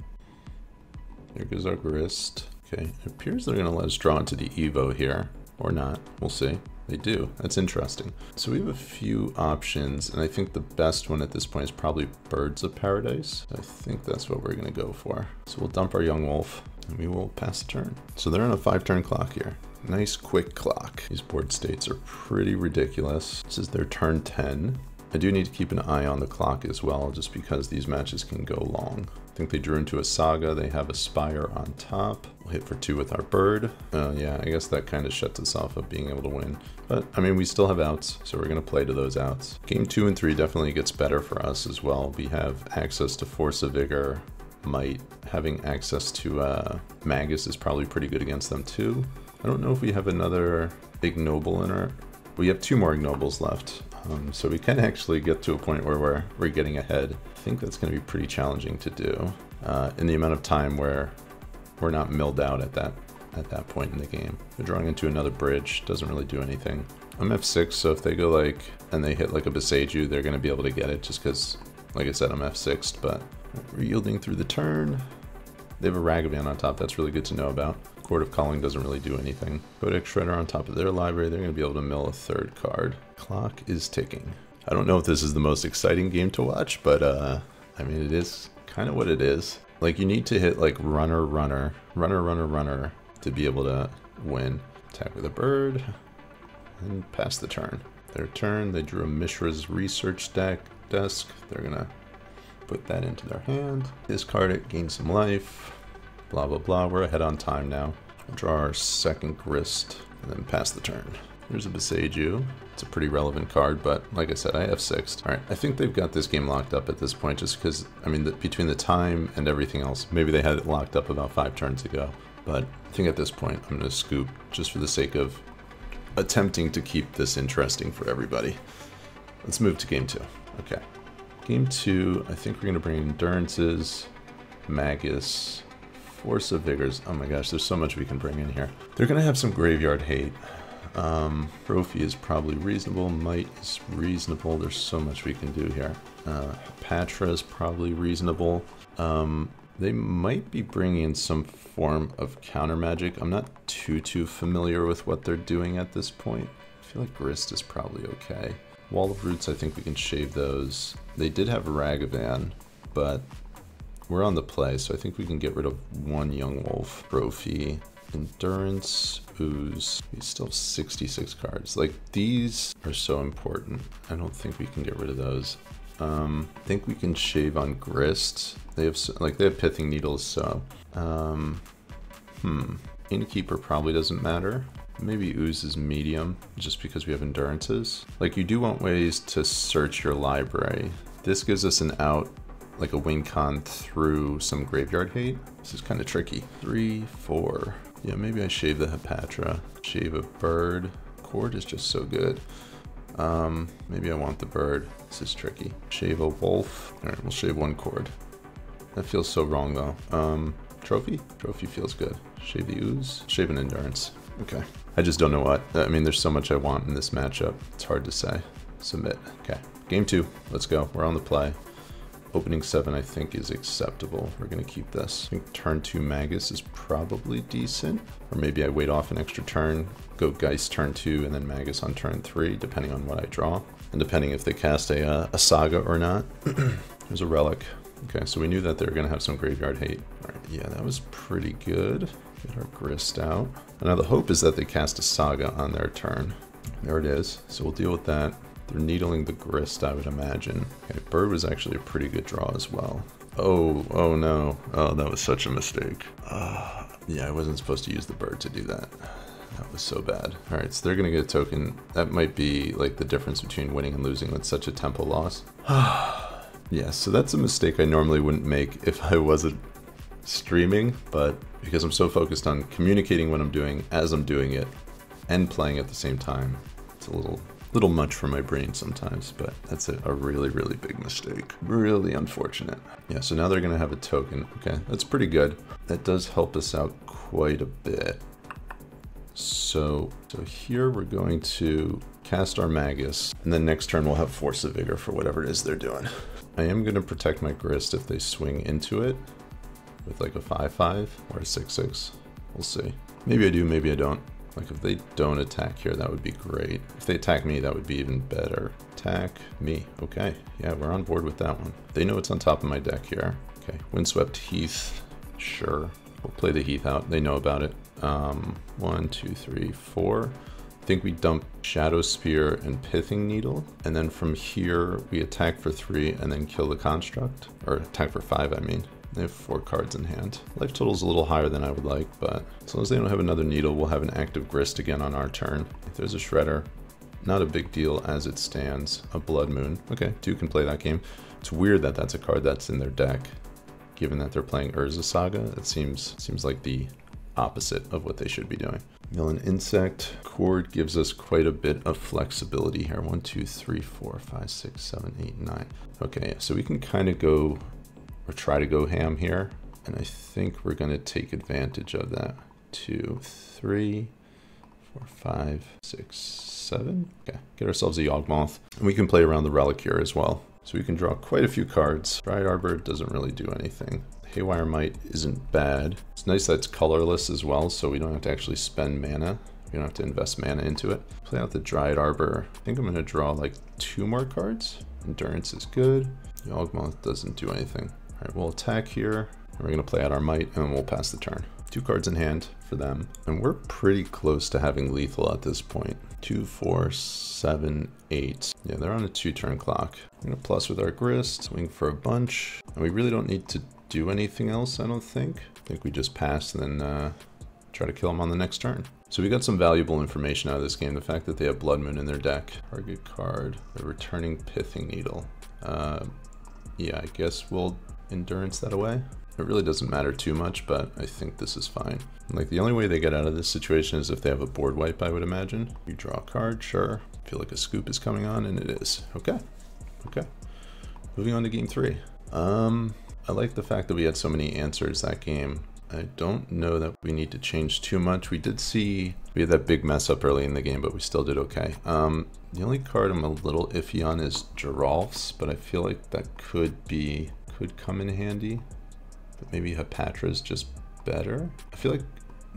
There goes our Grist. Okay, it appears they're going to let us draw into the Evo here. Or not, we'll see. They do, that's interesting. So we have a few options, and I think the best one at this point is probably Birds of Paradise. I think that's what we're going to go for. So we'll dump our Yawgmoth, and we will pass the turn. So they're on a 5-turn clock here. Nice quick clock. These board states are pretty ridiculous. This is their turn 10. I do need to keep an eye on the clock as well, just because these matches can go long. I think they drew into a Saga. They have a Spire on top. We'll hit for 2 with our Bird. Yeah, I guess that kind of shuts us off of being able to win. But, I mean, we still have outs, so we're going to play to those outs. Game 2 and 3 definitely gets better for us as well. We have access to Force of Vigor, Might. Having access to Magus is probably pretty good against them too. I don't know if we have another Ignoble in our... We have 2 more Ignobles left. So we can actually get to a point where we're getting ahead. I think that's going to be pretty challenging to do in the amount of time where we're not milled out at that point in the game. They're drawing into another bridge, doesn't really do anything. I'm F6, so if they go like, and they hit like a Beseiju, they're going to be able to get it just because, like I said, I'm F6'd, but we're yielding through the turn. They have a Ragavan on top, that's really good to know about. Court of Calling doesn't really do anything. Codex Shredder on top of their library, they're going to be able to mill a 3rd card. Clock is ticking. I don't know if this is the most exciting game to watch, but I mean, it is kind of what it is. Like, you need to hit like runner, runner, runner, runner, runner to be able to win. Attack with a bird, and pass the turn. Their turn, they drew a Mishra's Research desk. They're going to put that into their hand. Discard it, gain some life. Blah, blah, blah. We're ahead on time now. We'll draw our 2nd Grist and then pass the turn. Here's a Beseiju. It's a pretty relevant card, but like I said, I have 6'd. All right, I think they've got this game locked up at this point just because, I mean, between the time and everything else, maybe they had it locked up about 5 turns ago. But I think at this point I'm going to scoop just for the sake of attempting to keep this interesting for everybody. Let's move to game 2. Okay. Game 2, I think we're going to bring Endurances, Magus, Force of Vigors. Oh my gosh, there's so much we can bring in here. They're going to have some graveyard hate. Trophy is probably reasonable. Might is reasonable. There's so much we can do here. Patra is probably reasonable. They might be bringing in some form of counter magic. I'm not too familiar with what they're doing at this point. I feel like Grist is probably okay. Wall of Roots, I think we can shave those. They did have Ragavan, but we're on the play, so I think we can get rid of one Yawgmoth. Trophy, Endurance, Ooze. We still have 66 cards. Like, these are so important. I don't think we can get rid of those. I think we can shave on Grist. They have Pithing Needles, so Innkeeper probably doesn't matter. Maybe Ooze is medium, just because we have Endurances. Like, you do want ways to search your library. This gives us an out, like a win con through some graveyard hate. This is kind of tricky. 3, 4. Yeah, maybe I shave the Hepatra. Shave a bird. Cord is just so good. Maybe I want the bird. This is tricky. Shave a wolf. Alright, we'll shave one cord. That feels so wrong though. Trophy? Trophy feels good. Shave the Ooze. Shave an Endurance. Okay. I just don't know what. I mean, there's so much I want in this matchup. It's hard to say. Submit. Okay. Game 2. Let's go. We're on the play. Opening 7 I think is acceptable. We're going to keep this. I think turn 2 Magus is probably decent. Or maybe I wait off an extra turn, go Geist turn 2 and then Magus on turn 3, depending on what I draw. And depending if they cast a Saga or not. There's a Relic. Okay, so we knew that they were going to have some graveyard hate. Alright, yeah, that was pretty good. Get our Grist out. And now the hope is that they cast a Saga on their turn. There it is. So we'll deal with that. They're needling the Grist, I would imagine. Okay, Bird was actually a pretty good draw as well. Oh no. Oh, that was such a mistake. Yeah, I wasn't supposed to use the Bird to do that. That was so bad. Alright, so they're gonna get a token. That might be like the difference between winning and losing with such a tempo loss. Yeah, so that's a mistake I normally wouldn't make if I wasn't streaming, but because I'm so focused on communicating what I'm doing as I'm doing it and playing at the same time, it's a little much for my brain sometimes, but that's a really big mistake. Really unfortunate. Yeah, so now they're gonna have a token. Okay, that's pretty good. That does help us out quite a bit. So here we're going to cast our Magus, and then next turn we'll have Force of Vigor for whatever it is they're doing. I am gonna protect my Grist if they swing into it with like a 5/5 or a 6/6. We'll see. Maybe I do, maybe I don't. Like, if they don't attack here, that would be great. If they attack me, that would be even better. Attack me. Okay, yeah, we're on board with that one. They know it's on top of my deck here. Okay, Windswept Heath. Sure. We'll play the Heath out. They know about it. 1, 2, 3, 4. I think we dump Shadow Spear and Pithing Needle. And then from here, we attack for 3 and then kill the Construct. Or attack for 5, I mean. They have 4 cards in hand. Life total's a little higher than I would like, but as long as they don't have another Needle, we'll have an active Grist again on our turn. If there's a Shredder, not a big deal as it stands. A Blood Moon. Okay, 2 can play that game. It's weird that that's a card that's in their deck, given that they're playing Urza Saga. It seems like the opposite of what they should be doing. Mill an Insect. Cord gives us quite a bit of flexibility here. 1, 2, 3, 4, 5, 6, 7, 8, 9. Okay, so we can kind of go or try to go ham here, and I think we're going to take advantage of that. 2, 3, 4, 5, 6, 7. Okay, get ourselves a Yawgmoth, and we can play around the Relic here as well. So we can draw quite a few cards. Dryad Arbor doesn't really do anything. Haywire Might isn't bad. It's nice that it's colorless as well, so we don't have to actually spend mana. We don't have to invest mana into it. Play out the Dryad Arbor. I think I'm going to draw like 2 more cards. Endurance is good. Yawgmoth doesn't do anything. Alright, we'll attack here, and we're going to play out our Might, and then we'll pass the turn. 2 cards in hand for them, and we're pretty close to having lethal at this point. 2, 4, 7, 8. Yeah, they're on a 2-turn clock. I'm going to plus with our Grist, swing for a bunch, and we really don't need to do anything else, I don't think. I think we just pass and then try to kill them on the next turn. So we got some valuable information out of this game. The fact that they have Blood Moon in their deck. Target card, they're returning Pithing Needle. Yeah, I guess we'll Endurance that away. It really doesn't matter too much, but I think this is fine. Like, the only way they get out of this situation is if they have a board wipe, I would imagine. You draw a card, sure. Feel like a scoop is coming on, and it is. Okay. Okay. Moving on to game 3. I like the fact that we had so many answers that game. I don't know that we need to change too much. We did see we had that big mess up early in the game, but we still did okay. The only card I'm a little iffy on is Giralf's, but I feel like that could come in handy. But maybe Hapatra's just better. I feel like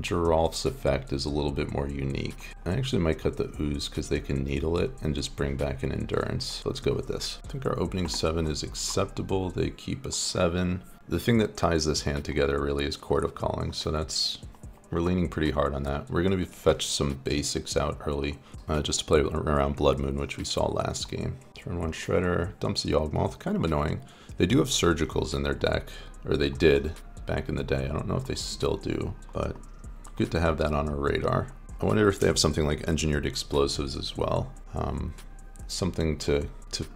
Giralf's effect is a little bit more unique. I actually might cut the ooze because they can needle it and just bring back an endurance. Let's go with this. I think our opening 7 is acceptable. They keep a 7. The thing that ties this hand together really is Court of Calling, so we're leaning pretty hard on that. We're going to fetch some basics out early just to play around Blood Moon, which we saw last game. Turn 1 Shredder, dumps a Yawgmoth, kind of annoying. They do have Surgicals in their deck, or they did back in the day. I don't know if they still do, but good to have that on our radar. I wonder if they have something like Engineered Explosives as well. Something to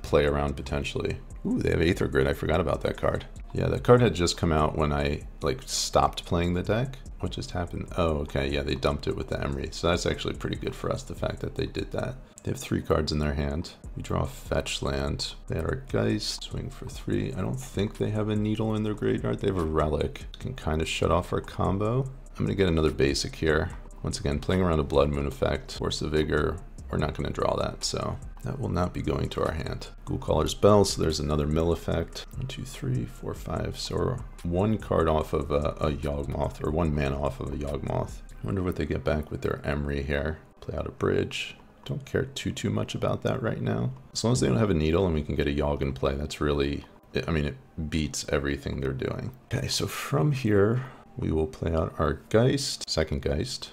play around potentially. Ooh, they have Aether Grid. I forgot about that card. Yeah, that card had just come out when I stopped playing the deck. What just happened? Oh, okay, yeah, they dumped it with the Emery. So that's actually pretty good for us, the fact that they did that. They have 3 cards in their hand. We draw a fetch land. They had our Geist, swing for 3. I don't think they have a Needle in their graveyard. They have a Relic. Can kind of shut off our combo. I'm gonna get another basic here. Once again, playing around a Blood Moon effect. Force of Vigor, we're not gonna draw that, so that will not be going to our hand. Ghoul Caller's Bell, so there's another mill effect. 1, 2, 3, 4, 5. So we're 1 card off of a Yawgmoth, or 1 mana off of a Yawgmoth. I wonder what they get back with their Emery here. Play out a bridge. Don't care too much about that right now. As long as they don't have a Needle and we can get a Yawg in play, that's really, I mean, it beats everything they're doing. Okay, so from here, we will play out our Geist, second Geist,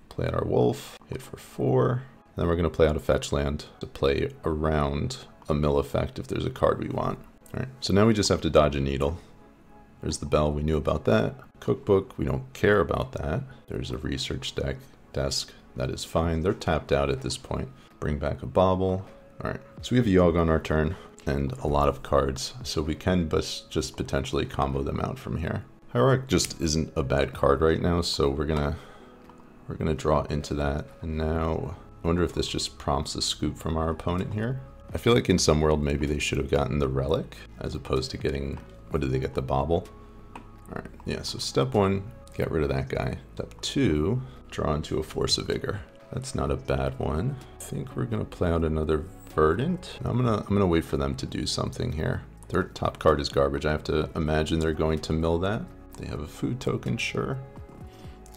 play out our Wolf, hit for 4. Then we're going to play out a fetch land to play around a mill effect if there's a card we want. All right, so now we just have to dodge a Needle. There's the Bell, we knew about that. Cookbook, we don't care about that. There's a research desk, that is fine. They're tapped out at this point. Bring back a Bauble. All right, so we have a Yawg on our turn and a lot of cards, so we can just potentially combo them out from here. Hierarch just isn't a bad card right now, so we're gonna draw into that. And now I wonder if this just prompts a scoop from our opponent here. I feel like in some world maybe they should have gotten the Relic as opposed to getting, what did they get, the Bauble? All right, yeah, so step 1, get rid of that guy. Step 2, draw into a Force of Vigor. That's not a bad one. I think we're gonna play out another Verdant. I'm gonna wait for them to do something here. Their top card is garbage. I have to imagine they're going to mill that. They have a food token, sure.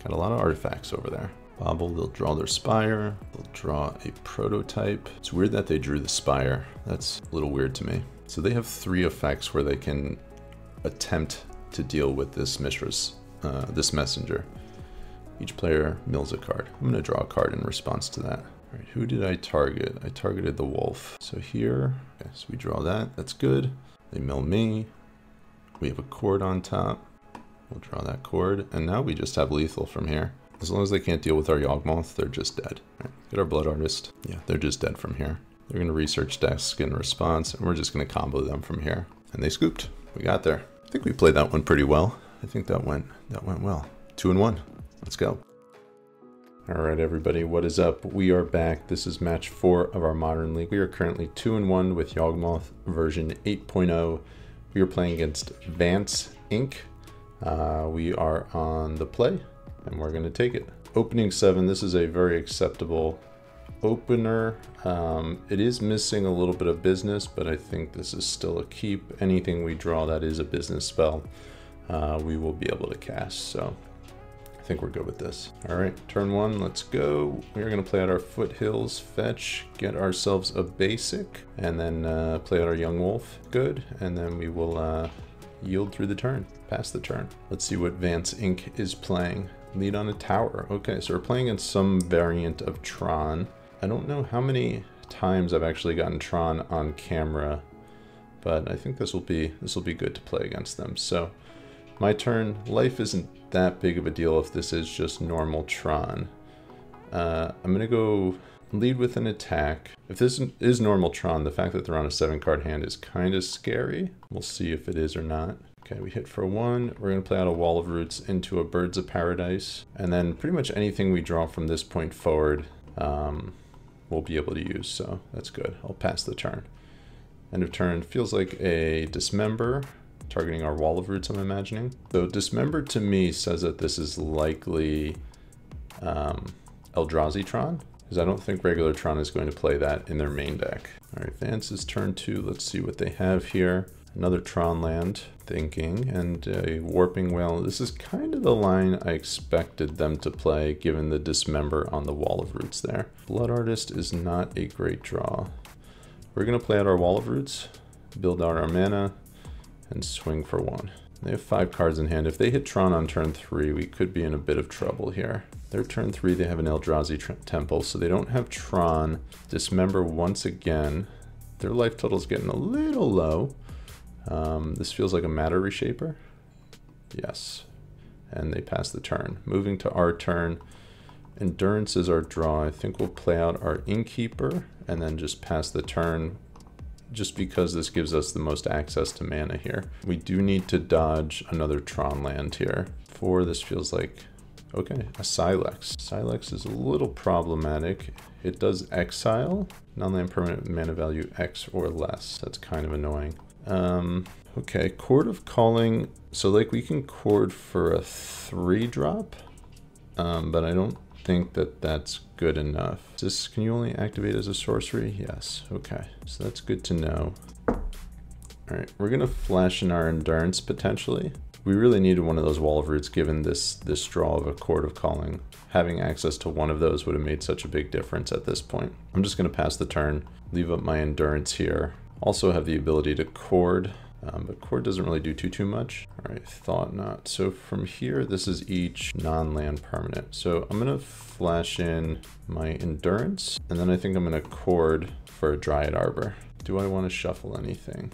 Got a lot of artifacts over there. Bauble, they'll draw their Spire. They'll draw a Prototype. It's weird that they drew the Spire. That's a little weird to me. So they have 3 effects where they can attempt to deal with this this messenger. Each player mills a card. I'm gonna draw a card in response to that. All right, who did I target? I targeted the Wolf. So here, okay, so we draw that, that's good. They mill me. We have a cord on top. We'll draw that cord, and now we just have lethal from here. As long as they can't deal with our Yawgmoth, they're just dead. All right, get our Blood Artist. Yeah, they're just dead from here. They're gonna research desk in response, and we're just gonna combo them from here. And they scooped. We got there. I think we played that one pretty well. I think that went well. 2-1. Let's go. All right, everybody, what is up? We are back. This is match 4 of our Modern League. We are currently 2-1 with Yawgmoth version 8.0. We are playing against Vance Inc. We are on the play, and we're going to take it. Opening 7, this is a very acceptable opener. It is missing a little bit of business, but I think this is still a keep. Anything we draw that is a business spell, we will be able to cast, so I think we're good with this. All right, turn 1, let's go. We're going to play out our Foothills, fetch, get ourselves a basic, and then play out our Young Wolf. Good, and then we will yield through the turn, pass the turn. Let's see what Vance Inc. is playing. Lead on a tower. Okay, so we're playing in some variant of Tron. I don't know how many times I've actually gotten Tron on camera, but I think this will be good to play against them. So my turn. Life isn't that big of a deal if this is just normal Tron. I'm gonna go lead with an attack. If this is normal Tron, the fact that they're on a 7-card hand is kind of scary. We'll see if it is or not. Okay, we hit for 1. We're going to play out a Wall of Roots into a Birds of Paradise. And then pretty much anything we draw from this point forward, we'll be able to use. So that's good. I'll pass the turn. End of turn feels like a Dismember, targeting our Wall of Roots, I'm imagining. So Dismember to me says that this is likely Eldrazi Tron, because I don't think regular Tron is going to play that in their main deck. All right, Vance is turn 2. Let's see what they have here. Another Tron land, thinking, and a Warping Whale. This is kind of the line I expected them to play, given the Dismember on the Wall of Roots there. Blood Artist is not a great draw. We're going to play out our Wall of Roots, build out our mana, and swing for 1. They have 5 cards in hand. If they hit Tron on turn 3, we could be in a bit of trouble here. Their turn 3, they have an Eldrazi Temple, so they don't have Tron. Dismember once again. Their life total is getting a little low. This feels like a Matter Reshaper. Yes. And they pass the turn. Moving to our turn. Endurance is our draw. I think we'll play out our Innkeeper and then just pass the turn, just because this gives us the most access to mana here. We do need to dodge another Tron land here. 4, this feels like, okay, a Silex. Silex is a little problematic. It does exile, non-land permanent mana value X or less. That's kind of annoying. Okay, Chord of Calling. So like we can chord for a 3-drop, but I don't think that that's good enough. Can you only activate as a sorcery? Yes. Okay, so that's good to know. All right, we're gonna flash in our Endurance potentially. We really needed one of those Wall of Roots, given this draw of a Chord of Calling. Having access to one of those would have made such a big difference at this point. I'm just gonna pass the turn, leave up my Endurance here. Also have the ability to chord, but chord doesn't really do too much. All right, Thought Knot. So from here, this is each non-land permanent. So I'm gonna flash in my Endurance, and then I think I'm gonna chord for a Dryad Arbor. Do I want to shuffle anything?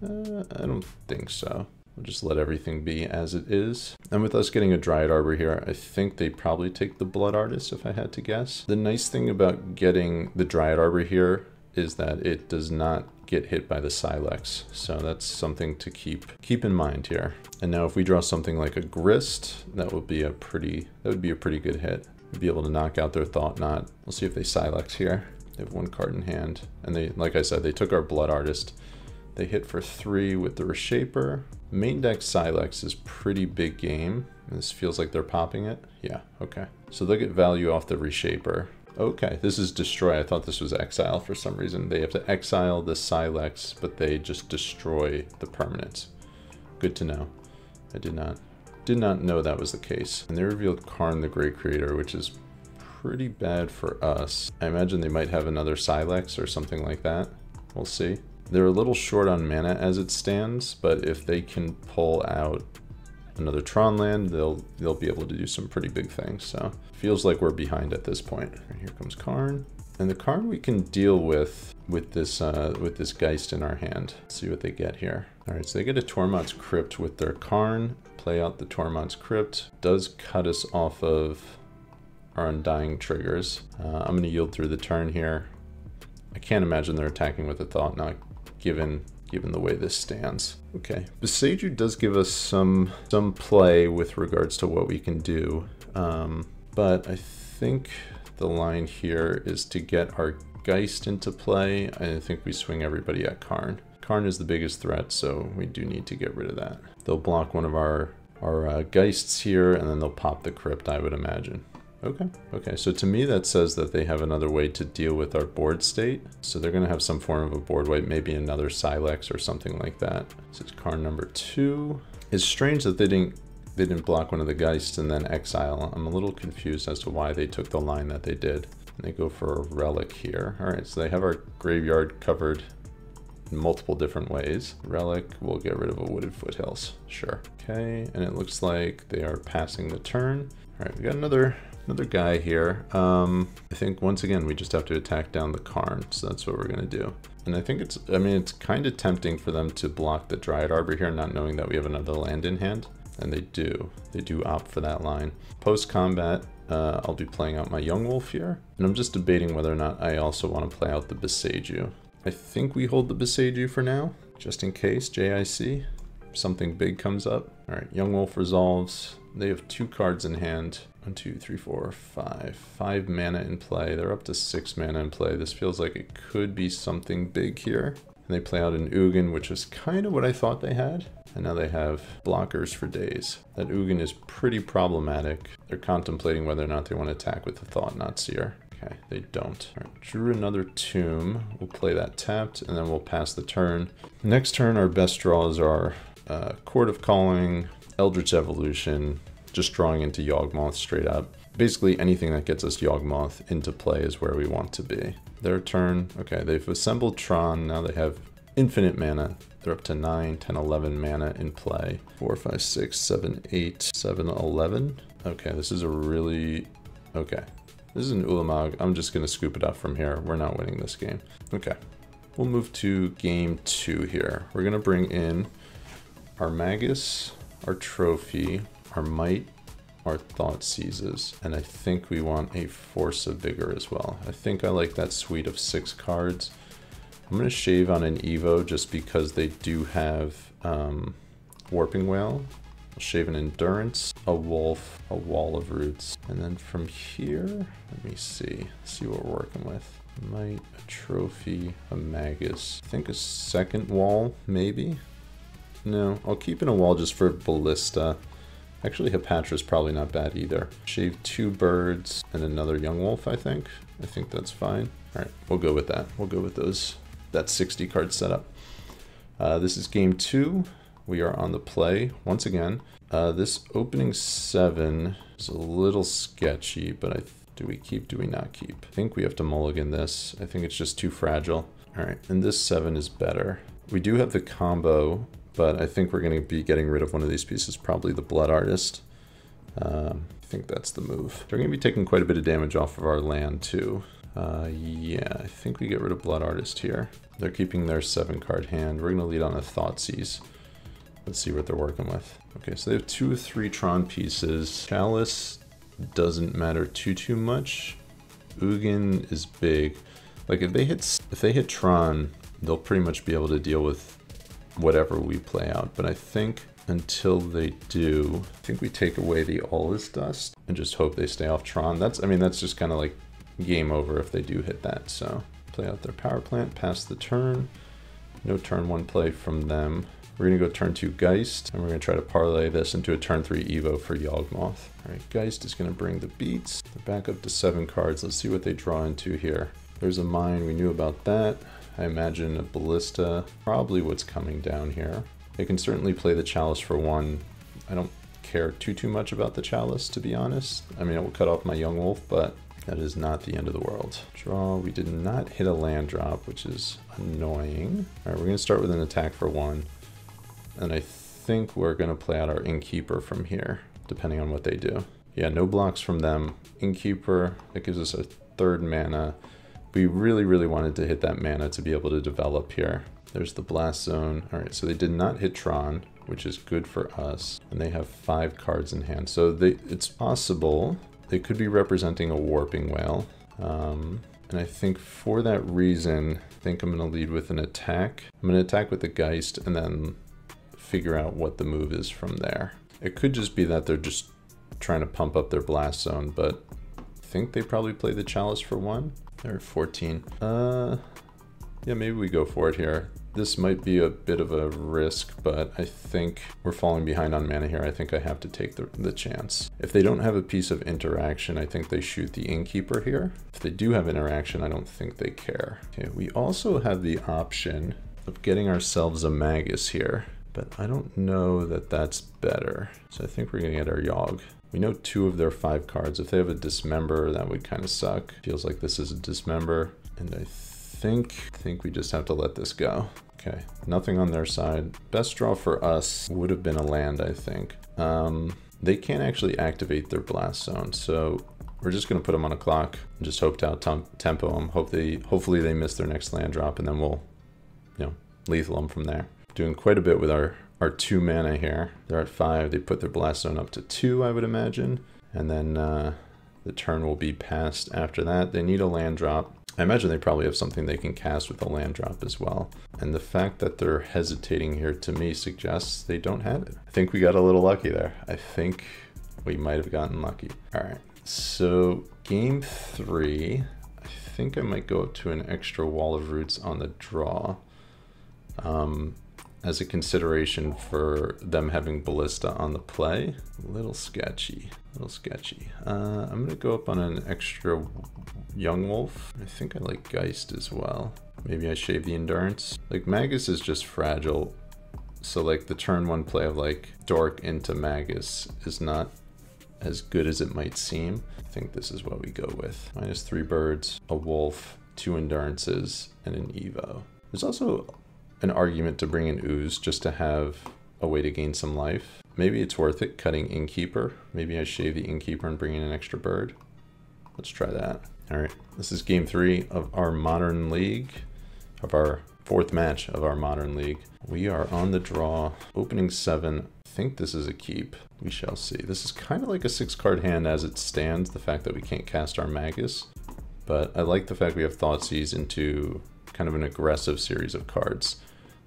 I don't think so. We'll just let everything be as it is. And with us getting a Dryad Arbor here, I think they'd probably take the Blood Artist if I had to guess. The nice thing about getting the Dryad Arbor here is that it does not get hit by the Silex. So that's something to keep in mind here. And now if we draw something like a Grist, that would be a pretty good hit. We'd be able to knock out their Thought Knot. We'll see if they Silex here. They have 1 card in hand. And they, like I said, they took our Blood Artist. They hit for 3 with the Reshaper. Main deck Silex is pretty big game. This feels like they're popping it. Yeah, okay. So they'll get value off the Reshaper. Okay, this is Destroy. I thought this was Exile for some reason. They have to exile the Silex, but they just destroy the permanents. Good to know. I did not know that was the case. And they revealed Karn the Great Creator, which is pretty bad for us. I imagine they might have another Silex or something like that. We'll see. They're a little short on mana as it stands, but if they can pull out another Tron land, they'll be able to do some pretty big things. So feels like we're behind at this point. And here comes Karn, and the Karn we can deal with this Geist in our hand. Let's see what they get here. All right, so they get a Tormod's Crypt with their Karn. Play out the Tormod's Crypt. Does cut us off of our Undying triggers. I'm going to yield through the turn here. I can't imagine they're attacking with a Thought Knot, given the way this stands. Okay, Beseiju does give us some play with regards to what we can do, but I think the line here is to get our Geist into play. I think we swing everybody at Karn. Karn is the biggest threat, so we do need to get rid of that. They'll block one of our Geists here, and then they'll pop the Crypt, I would imagine. Okay, so to me that says that they have another way to deal with our board state. So they're gonna have some form of a board wipe, maybe another Silex or something like that. This is Karn number 2. It's strange that they didn't block one of the Geists and then exile. I'm a little confused as to why they took the line that they did. And they go for a Relic here. All right, so they have our graveyard covered in multiple different ways. Relic, we'll get rid of a Wooded Foothills, sure. Okay, and it looks like they are passing the turn. All right, we got another guy here. I think once again, we just have to attack down the Karn. So that's what we're gonna do. And I think it's kind of tempting for them to block the Dryad Arbor here, not knowing that we have another land in hand. And they do opt for that line. Post combat, I'll be playing out my Yawgmoth here. And I'm just debating whether or not I also want to play out the Boseiju. I think we hold the Boseiju for now, just in case JIC. Something big comes up. All right, Yawgmoth resolves. They have 2 cards in hand. 1, 2, 3, 4, 5. 5 mana in play. They're up to 6 mana in play. This feels like it could be something big here. And they play out an Ugin, which is kind of what I thought they had. And now they have blockers for days. That Ugin is pretty problematic. They're contemplating whether or not they want to attack with the Thought Knot Seer. Okay, they don't. All right, drew another Tomb. We'll play that tapped, and then we'll pass the turn. Next turn, our best draws are Chord of Calling, Eldritch Evolution, just drawing into Yawgmoth straight up. Basically anything that gets us Yawgmoth into play is where we want to be. Their turn, okay, they've assembled Tron, now they have infinite mana. They're up to 9, 10, 11 mana in play. 4, 5, 6, 7, 8, 7, 11. Okay, this is a really, okay. This is an Ulamog, I'm just gonna scoop it up from here. We're not winning this game. Okay, we'll move to game 2 here. We're gonna bring in our Magus, our Trophy, our Might, our Thought Seizes, and I think we want a Force of Vigor as well. I think I like that suite of 6 cards. I'm going to shave on an Evo just because they do have Warping Whale. I'll shave an Endurance, a Wolf, a Wall of Roots, and then from here, let me see what we're working with. Might, a Trophy, a Magus. I think a second wall, maybe? No, I'll keep in a wall just for Ballista. Actually, Hapatra is probably not bad either. Shave 2 birds and another Yawgmoth, I think. I think that's fine. All right, we'll go with that. We'll go with that 60 card setup. This is game 2. We are on the play once again. This opening 7 is a little sketchy, but do we keep, do we not keep? I think we have to mulligan this. I think it's just too fragile. All right, and this 7 is better. We do have the combo, but I think we're going to be getting rid of one of these pieces, probably the Blood Artist. I think that's the move. They're going to be taking quite a bit of damage off of our land too. Yeah, I think we get rid of Blood Artist here. They're keeping their 7 card hand. We're going to lead on a Thoughtseize. Let's see what they're working with. Okay, so they have 2 of 3 Tron pieces. Chalice doesn't matter too much. Ugin is big. Like if they hit Tron, they'll pretty much be able to deal with whatever we play out, but I think until they do, I think we take away the All-Is Dust and just hope they stay off Tron. That's just kind of like game over if they do hit that. So play out their power plant, pass the turn. No turn 1 play from them. We're gonna go turn 2 Geist, and we're gonna try to parlay this into a turn 3 Evo for Yawgmoth. All right, Geist is gonna bring the beats. They're back up to 7 cards. Let's see what they draw into here. There's a Mine, we knew about that. I imagine a Ballista, probably what's coming down here. They can certainly play the Chalice for 1. I don't care too much about the Chalice, to be honest. I mean, it will cut off my Yawgmoth, but that is not the end of the world. Draw, we did not hit a land drop, which is annoying. All right, we're gonna start with an attack for 1. And I think we're gonna play out our Innkeeper from here, depending on what they do. Yeah, no blocks from them. Innkeeper, that gives us a 3rd mana. We really wanted to hit that mana to be able to develop here. There's the Blast Zone. All right, so they did not hit Tron, which is good for us. And they have 5 cards in hand. So it's possible they could be representing a Warping Whale. And I think for that reason, I think I'm gonna lead with an attack. I'm gonna attack with the Geist and then figure out what the move is from there. It could just be that they're just trying to pump up their Blast Zone, but I think they probably play the Chalice for 1. They're 14. Yeah, maybe we go for it here. This might be a bit of a risk, but I think we're falling behind on mana here. I think I have to take the chance. If they don't have a piece of interaction, I think they shoot the Innkeeper here. If they do have interaction, I don't think they care. Okay, we also have the option of getting ourselves a Magus here, but I don't know that that's better. So I think we're gonna get our Yawg. We know 2 of their 5 cards. If they have a Dismember, that would kind of suck. Feels like this is a Dismember, and I think we just have to let this go. Okay, nothing on their side. Best draw for us would have been a land, I think. They can't actually activate their Blast Zone, so we're just gonna put them on a clock and just hope to out-tempo them. Hopefully they miss their next land drop, and then we'll, lethal them from there. Doing quite a bit with our 2 mana here. They're at 5. They put their Blast Zone up to 2, I would imagine. And then The turn will be passed after that. They need a land drop. I imagine they probably have something they can cast with a land drop as well. And the fact that they're hesitating here to me suggests they don't have it. I think we got a little lucky there. I think we might have gotten lucky. All right, so game 3, I think I might go up to an extra Wall of Roots on the draw as a consideration for them having Ballista on the play. A little sketchy, a little sketchy. I'm gonna go up on an extra Yawgmoth. I think I like Geist as well. Maybe I shave the Endurance. Like Magus is just fragile. So like the turn 1 play of like Dork into Magus is not as good as it might seem. I think this is what we go with. -3 birds, a wolf, 2 endurances, and an Evo. There's also an argument to bring in Ooze just to have a way to gain some life. Maybe it's worth it cutting Innkeeper. Maybe I shave the Innkeeper and bring in an extra bird. Let's try that. All right, this is game 3 of our Modern League, of our 4th match of our Modern League. We are on the draw, opening 7. I think this is a keep. We shall see. This is kind of like a 6-card hand as it stands, the fact that we can't cast our Magus. But I like the fact we have Thoughtseize into kind of an aggressive series of cards.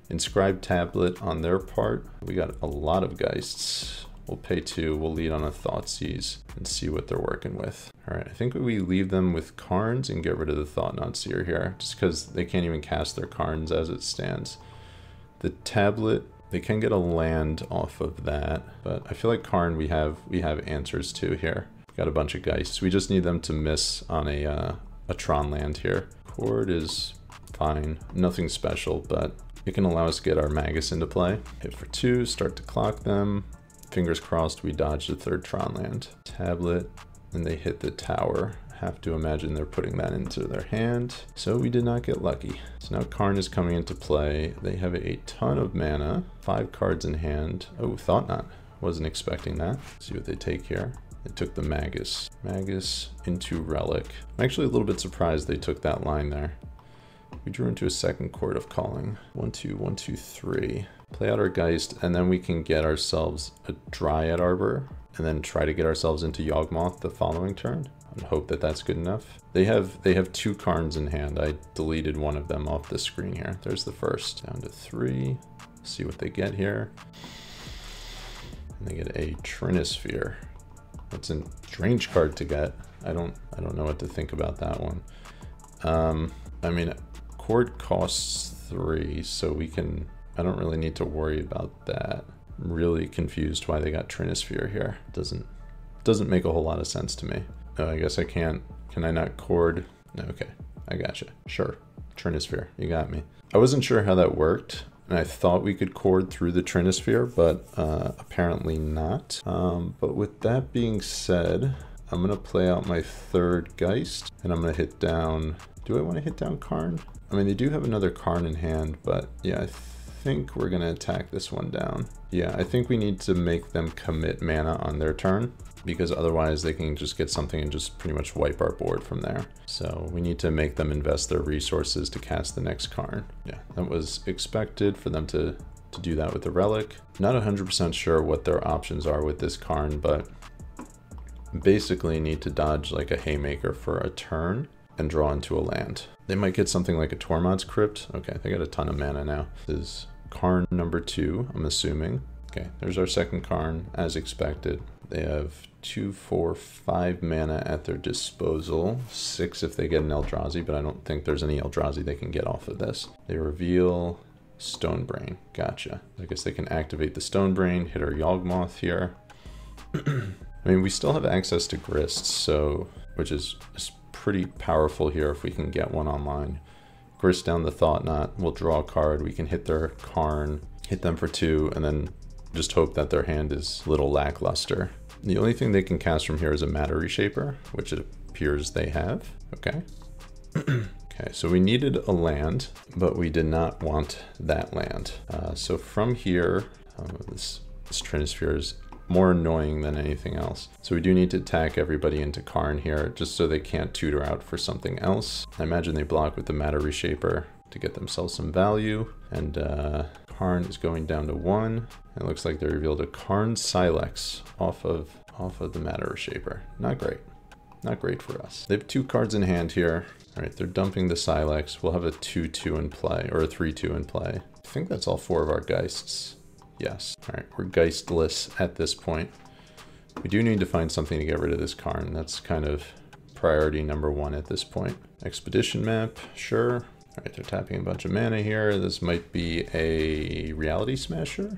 Inscribed Tablet on their part. We got a lot of Geists. We'll pay 2, we'll lead on a Thoughtseize and see what they're working with. All right, I think we leave them with Karns and get rid of the Thought-Knot Seer here, just because they can't even cast their Karns as it stands. The Tablet, they can get a land off of that, but I feel like Karn we have answers to here. We got a bunch of Geists. We just need them to miss on a Tron land here. Chord is fine, nothing special, but it can allow us to get our Magus into play. Hit for 2, start to clock them. Fingers crossed we dodge the 3rd Tron land. Tablet, and they hit the tower. Have to imagine they're putting that into their hand. So we did not get lucky. So now Karn is coming into play. They have a ton of mana, 5 cards in hand. Oh, Thought Knot. Wasn't expecting that. Let's see what they take here. They took the Magus. Magus into Relic. I'm actually a little bit surprised they took that line there. We drew into a 2nd Chord of Calling. 1, 2, 1, 2, 3. Play out our Geist, and then we can get ourselves a Dryad Arbor, and then try to get ourselves into Yawgmoth the following turn, and hope that that's good enough. They have 2 Karns in hand. I deleted one of them off the screen here. There's the first. Down to 3. See what they get here. And they get a Trinisphere. That's a strange card to get. I don't know what to think about that one. I mean, Chord costs 3, so we can, I don't really need to worry about that. I'm really confused why they got Trinisphere here. Doesn't make a whole lot of sense to me. Oh, I guess I can't, can I not Chord? No, okay, I gotcha. Sure, Trinisphere, you got me. I wasn't sure how that worked, and I thought we could Chord through the Trinisphere, but apparently not. But with that being said, I'm gonna play out my 3rd Geist, and I'm gonna hit down, do I wanna hit down Karn? I mean, they do have another Karn in hand, but yeah, I think we're gonna attack this one down. Yeah, I think we need to make them commit mana on their turn, because otherwise they can just get something and just pretty much wipe our board from there. So we need to make them invest their resources to cast the next Karn. Yeah, that was expected for them to do that with the Relic. Not 100% sure what their options are with this Karn, but basically need to dodge like a Haymaker for a turn and draw into a land. They might get something like a Tormod's Crypt. Okay, they got a ton of mana now. This is Karn number 2, I'm assuming. Okay, there's our 2nd Karn, as expected. They have 2, 4, 5 mana at their disposal. 6 if they get an Eldrazi, but I don't think there's any Eldrazi they can get off of this. They reveal Stonebrain. Gotcha. I guess they can activate the Stonebrain, hit our Yawgmoth here. I mean, we still have access to Grist, so, which is pretty powerful here if we can get one online. Grist down the Thought Knot, we'll draw a card, we can hit their Karn, hit them for 2, and then just hope that their hand is a little lackluster. The only thing they can cast from here is a Matter Reshaper, which it appears they have. Okay. Okay, so we needed a land, but we did not want that land. So from here, this Trinisphere is more annoying than anything else. So we do need to attack everybody into Karn here, just so they can't tutor out for something else. I imagine they block with the Matter Reshaper to get themselves some value. And Karn is going down to 1. It looks like they revealed a Karn Silex off of the Matter Reshaper. Not great. Not great for us. They have 2 cards in hand here. All right, they're dumping the Silex. We'll have a 2-2 in play, or a 3-2 in play. I think that's all 4 of our Geists. Yes. All right, we're Geistless at this point. We do need to find something to get rid of this Karn. That's kind of priority number 1 at this point. Expedition map, sure. All right, they're tapping a bunch of mana here. This might be a Reality Smasher,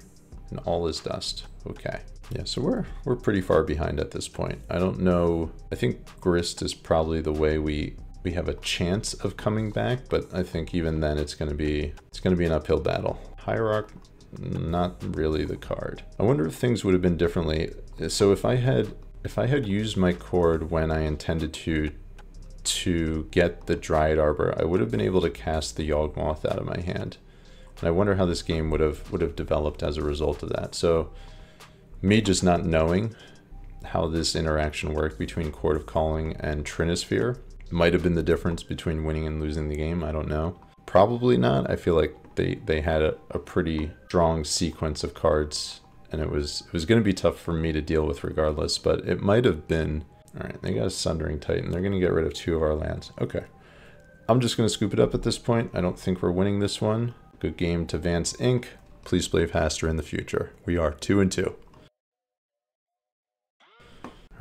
and all is dust. Okay. Yeah, so we're pretty far behind at this point. I don't know. I think Grist is probably the way we have a chance of coming back, but I think even then it's gonna be an uphill battle. Hierarch, not really the card. I wonder if things would have been differently. So if I had used my chord when I intended to get the Dryad Arbor, I would have been able to cast the Yawgmoth out of my hand. And I wonder how this game would have developed as a result of that. So me just not knowing how this interaction worked between Chord of Calling and Trinisphere might have been the difference between winning and losing the game. I don't know. Probably not. I feel like they had a pretty strong sequence of cards, and it was going to be tough for me to deal with regardless, but it might have been. All right, they got a Sundering Titan. They're going to get rid of 2 of our lands. Okay. I'm just going to scoop it up at this point. I don't think we're winning this one. Good game to Vance Inc. Please play faster in the future. We are 2-2.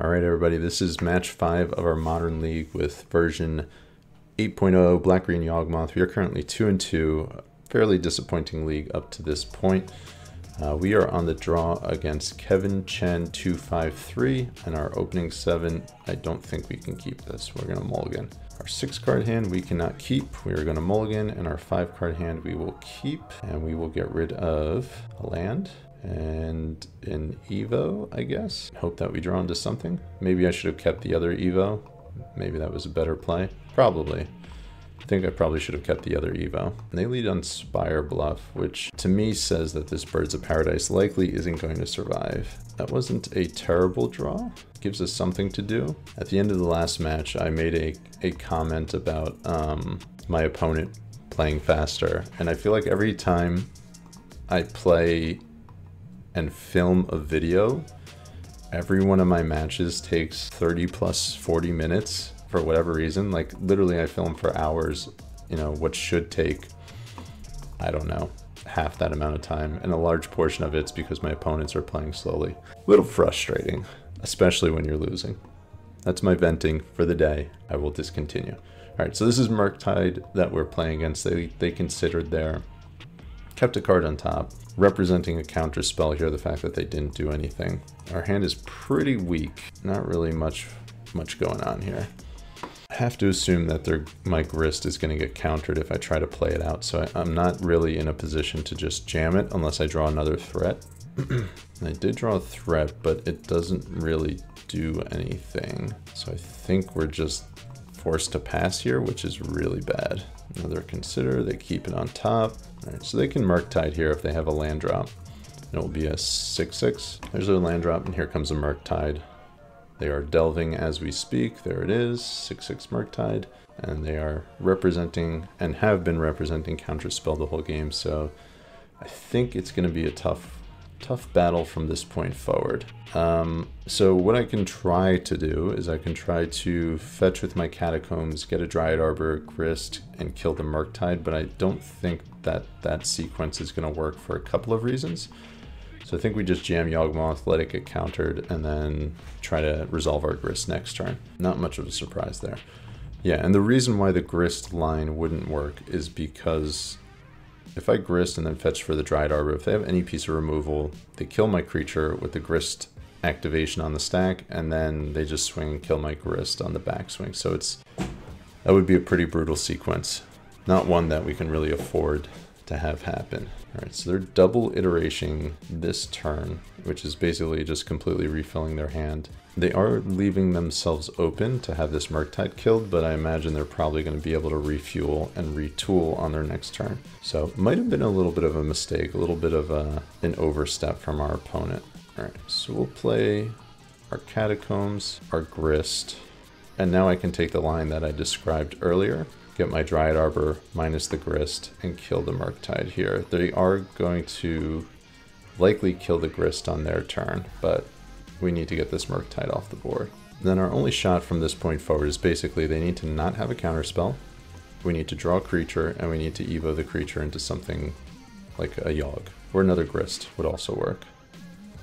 All right, everybody, this is match 5 of our Modern League with version 8.0 Black-Green Yawgmoth. We are currently 2-2, fairly disappointing league up to this point. We are on the draw against Kevin Chen 253, and our opening 7, I don't think we can keep this. We're going to mulligan. Our 6-card hand we cannot keep. We are going to mulligan, and our 5-card hand we will keep, and we will get rid of a land and an Evo, I guess. Hope that we draw into something. Maybe I should have kept the other Evo. Maybe that was a better play. Probably. I think I probably should have kept the other Evo. And they lead on Spire Bluff, which to me says that this Birds of Paradise likely isn't going to survive. That wasn't a terrible draw. Gives us something to do. At the end of the last match, I made a comment about my opponent playing faster. And I feel like every time I play and film a video, every one of my matches takes 30 plus 40 minutes for whatever reason. Like literally I film for hours, you know, what should take, I don't know, half that amount of time. And a large portion of it's because my opponents are playing slowly. A little frustrating, especially when you're losing. That's my venting for the day. I will discontinue. All right, so this is Murktide that we're playing against. They considered there. Kept a card on top, representing a counter spell here, the fact that they didn't do anything. Our hand is pretty weak. Not really much going on here. I have to assume that my Grist is going to get countered if I try to play it out, so I'm not really in a position to just jam it unless I draw another threat. I did draw a threat, but it doesn't really do anything. So I think we're just forced to pass here, which is really bad. Another Consider, they keep it on top. All right, so they can Murktide here if they have a land drop. It will be a 6/6. There's their land drop, and here comes a Murktide. They are delving as we speak. There it is, 6/6 Murktide. And they are representing, and have been representing, Counterspell the whole game. So I think it's going to be a tough battle from this point forward. So what I can try to do is I can try to fetch with my Catacombs, get a Dryad Arbor, Grist, and kill the Murktide, but I don't think that sequence is going to work for a couple of reasons. So I think we just jam Yawgmoth, let it get countered, and then try to resolve our Grist next turn. Not much of a surprise there. Yeah, and the reason why the Grist line wouldn't work is because if I Grist and then fetch for the Dryad Arbor, if they have any piece of removal, they kill my creature with the Grist activation on the stack, and then they just swing and kill my Grist on the backswing. So that would be a pretty brutal sequence. Not one that we can really afford to have happen. All right, so they're double iteration this turn, which is basically just completely refilling their hand. They are leaving themselves open to have this Murktide killed, but I imagine they're probably going to be able to refuel and retool on their next turn. So it might have been a little bit of a mistake, a little bit of an overstep from our opponent. All right, so we'll play our Catacombs, our Grist, and now I can take the line that I described earlier, get my Dryad Arbor minus the Grist, and kill the Murktide here. They are going to likely kill the Grist on their turn, but we need to get this Murktide off the board. Then our only shot from this point forward is basically they need to not have a counterspell. We need to draw a creature, and we need to evo the creature into something like a Yawg. Or another Grist would also work.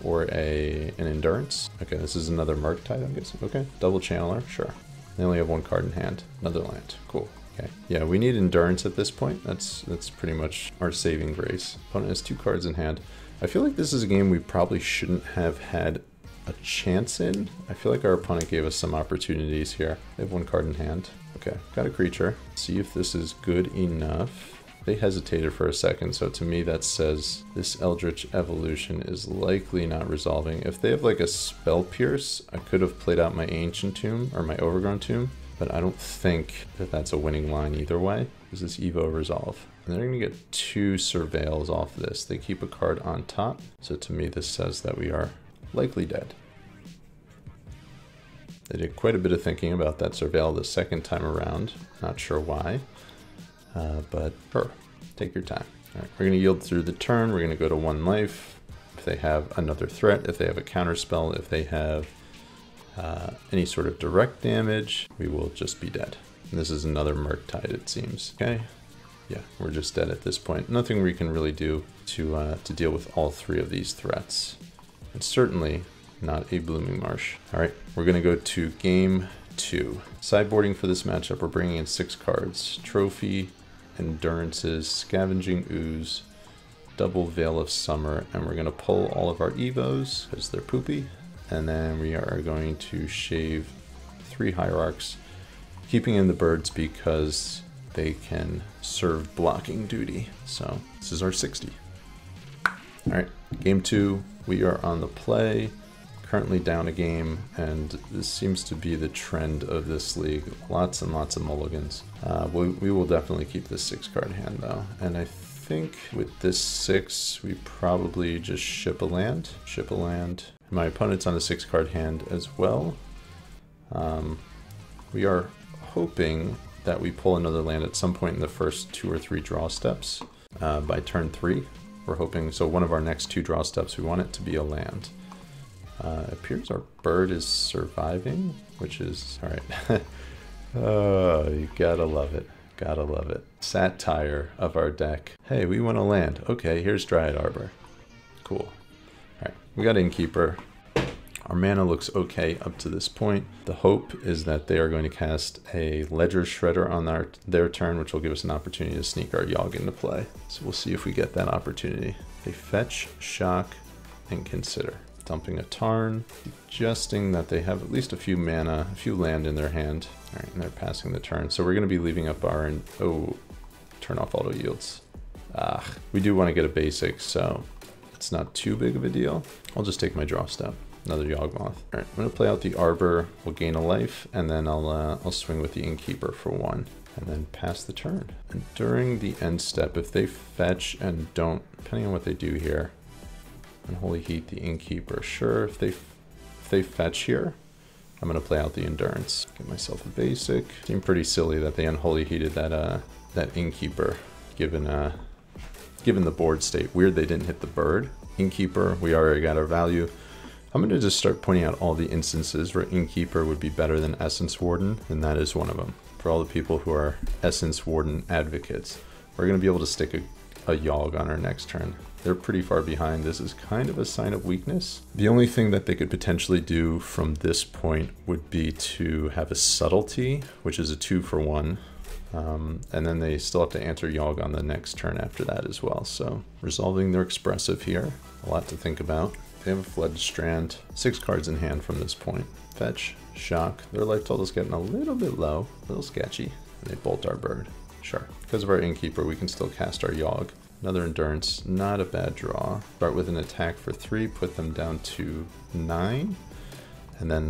Or an Endurance. Okay, this is another Murktide, I'm guessing. Okay, double Channeler, sure. They only have one card in hand. Another land, cool. Okay, yeah, we need Endurance at this point. That's pretty much our saving grace. Opponent has 2 cards in hand. I feel like this is a game we probably shouldn't have had a chance in. I feel like our opponent gave us some opportunities here. They have 1 card in hand. Okay, got a creature. See if this is good enough. They hesitated for a second, so to me that says this Eldritch Evolution is likely not resolving. If they have like a Spell Pierce, I could have played out my Ancient Tomb or my Overgrown Tomb, but I don't think that that's a winning line either way. Is this Evo resolve? And they're gonna get 2 Surveils off this. They keep a card on top, so to me this says that we are likely dead. They did quite a bit of thinking about that Surveil the second time around. Not sure why. But take your time. All right, we're going to yield through the turn. We're going to go to 1 life. If they have another threat, if they have a counter spell, if they have any sort of direct damage, we will just be dead. And this is another Murktide, it seems. Okay, yeah, we're just dead at this point. Nothing we can really do to deal with all 3 of these threats. And certainly not a Blooming Marsh. All right, we're going to go to game 2. Sideboarding for this matchup, we're bringing in 6 cards. Trophy, Endurances, Scavenging Ooze, double Veil of Summer, and we're going to pull all of our Evos because they're poopy. And then we are going to shave 3 Hierarchs, keeping in the birds because they can serve blocking duty. So this is our 60. All right, game 2, we are on the play. Currently down a game, and this seems to be the trend of this league. Lots and lots of mulligans. We will definitely keep this 6-card hand though, and I think with this 6 we probably just ship a land. My opponent's on a 6-card hand as well. We are hoping that we pull another land at some point in the first 2 or 3 draw steps by turn 3. We're hoping, so one of our next 2 draw steps we want it to be a land. It appears our bird is surviving, which is, all right. Oh, you gotta love it. Gotta love it. Satire of our deck. Hey, we want to land. Okay, here's Dryad Arbor. Cool. All right, we got Innkeeper. Our mana looks okay up to this point. The hope is that they are going to cast a Ledger Shredder on their turn, which will give us an opportunity to sneak our Yawg into play. So we'll see if we get that opportunity. They fetch, shock, and consider. Dumping a Tarn, suggesting that they have at least a few mana, a few land in their hand. All right, and they're passing the turn. So we're going to be leaving up our, turn off auto yields. We do want to get a basic, so it's not too big of a deal. I'll just take my draw step. Another Yawgmoth. All right, I'm going to play out the Arbor. We'll gain a life, and then I'll swing with the Innkeeper for 1, and then pass the turn. And during the end step, if they fetch and don't, depending on what they do here, Unholy Heat the Innkeeper. Sure, if they fetch here, I'm going to play out the Endurance. Get myself a basic. Seemed pretty silly that they Unholy Heated that Innkeeper, given the board state. Weird they didn't hit the bird. Innkeeper, we already got our value. I'm going to just start pointing out all the instances where Innkeeper would be better than Essence Warden, and that is one of them. For all the people who are Essence Warden advocates, we're going to be able to stick a Yawg on our next turn. They're pretty far behind. This is kind of a sign of weakness. The only thing that they could potentially do from this point would be to have a Subtlety, which is a 2 for 1. And then they still have to answer Yawg on the next turn after that as well. So resolving their expressive here, a lot to think about. They have a Fled Strand, 6 cards in hand from this point. Fetch, shock, their life total's getting a little bit low, a little sketchy. And they bolt our bird. Sure, because of our Innkeeper, we can still cast our Yawg. Another Endurance, not a bad draw. Start with an attack for 3, put them down to 9. And then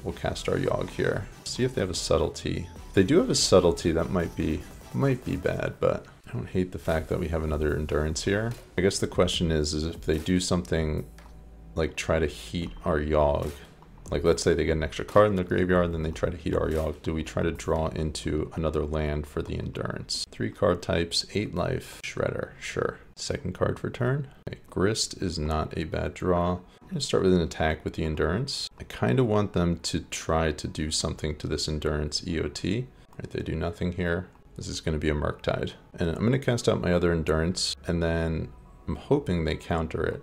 we'll cast our Yawg here. See if they have a Subtlety. If they do have a Subtlety, that might be bad, but I don't hate the fact that we have another Endurance here. I guess the question is if they do something like try to heat our Yawg, Like, let's say they get an extra card in the graveyard, and then they try to heat our Yawg. Do we try to draw into another land for the Endurance? 3 card types, 8 life, Shredder, sure. Second card for turn. Okay, Grist is not a bad draw. I'm gonna start with an attack with the Endurance. I kind of want them to try to do something to this Endurance EOT. Right, they do nothing here. This is gonna be a Murktide. And I'm gonna cast out my other Endurance, and then I'm hoping they counter it.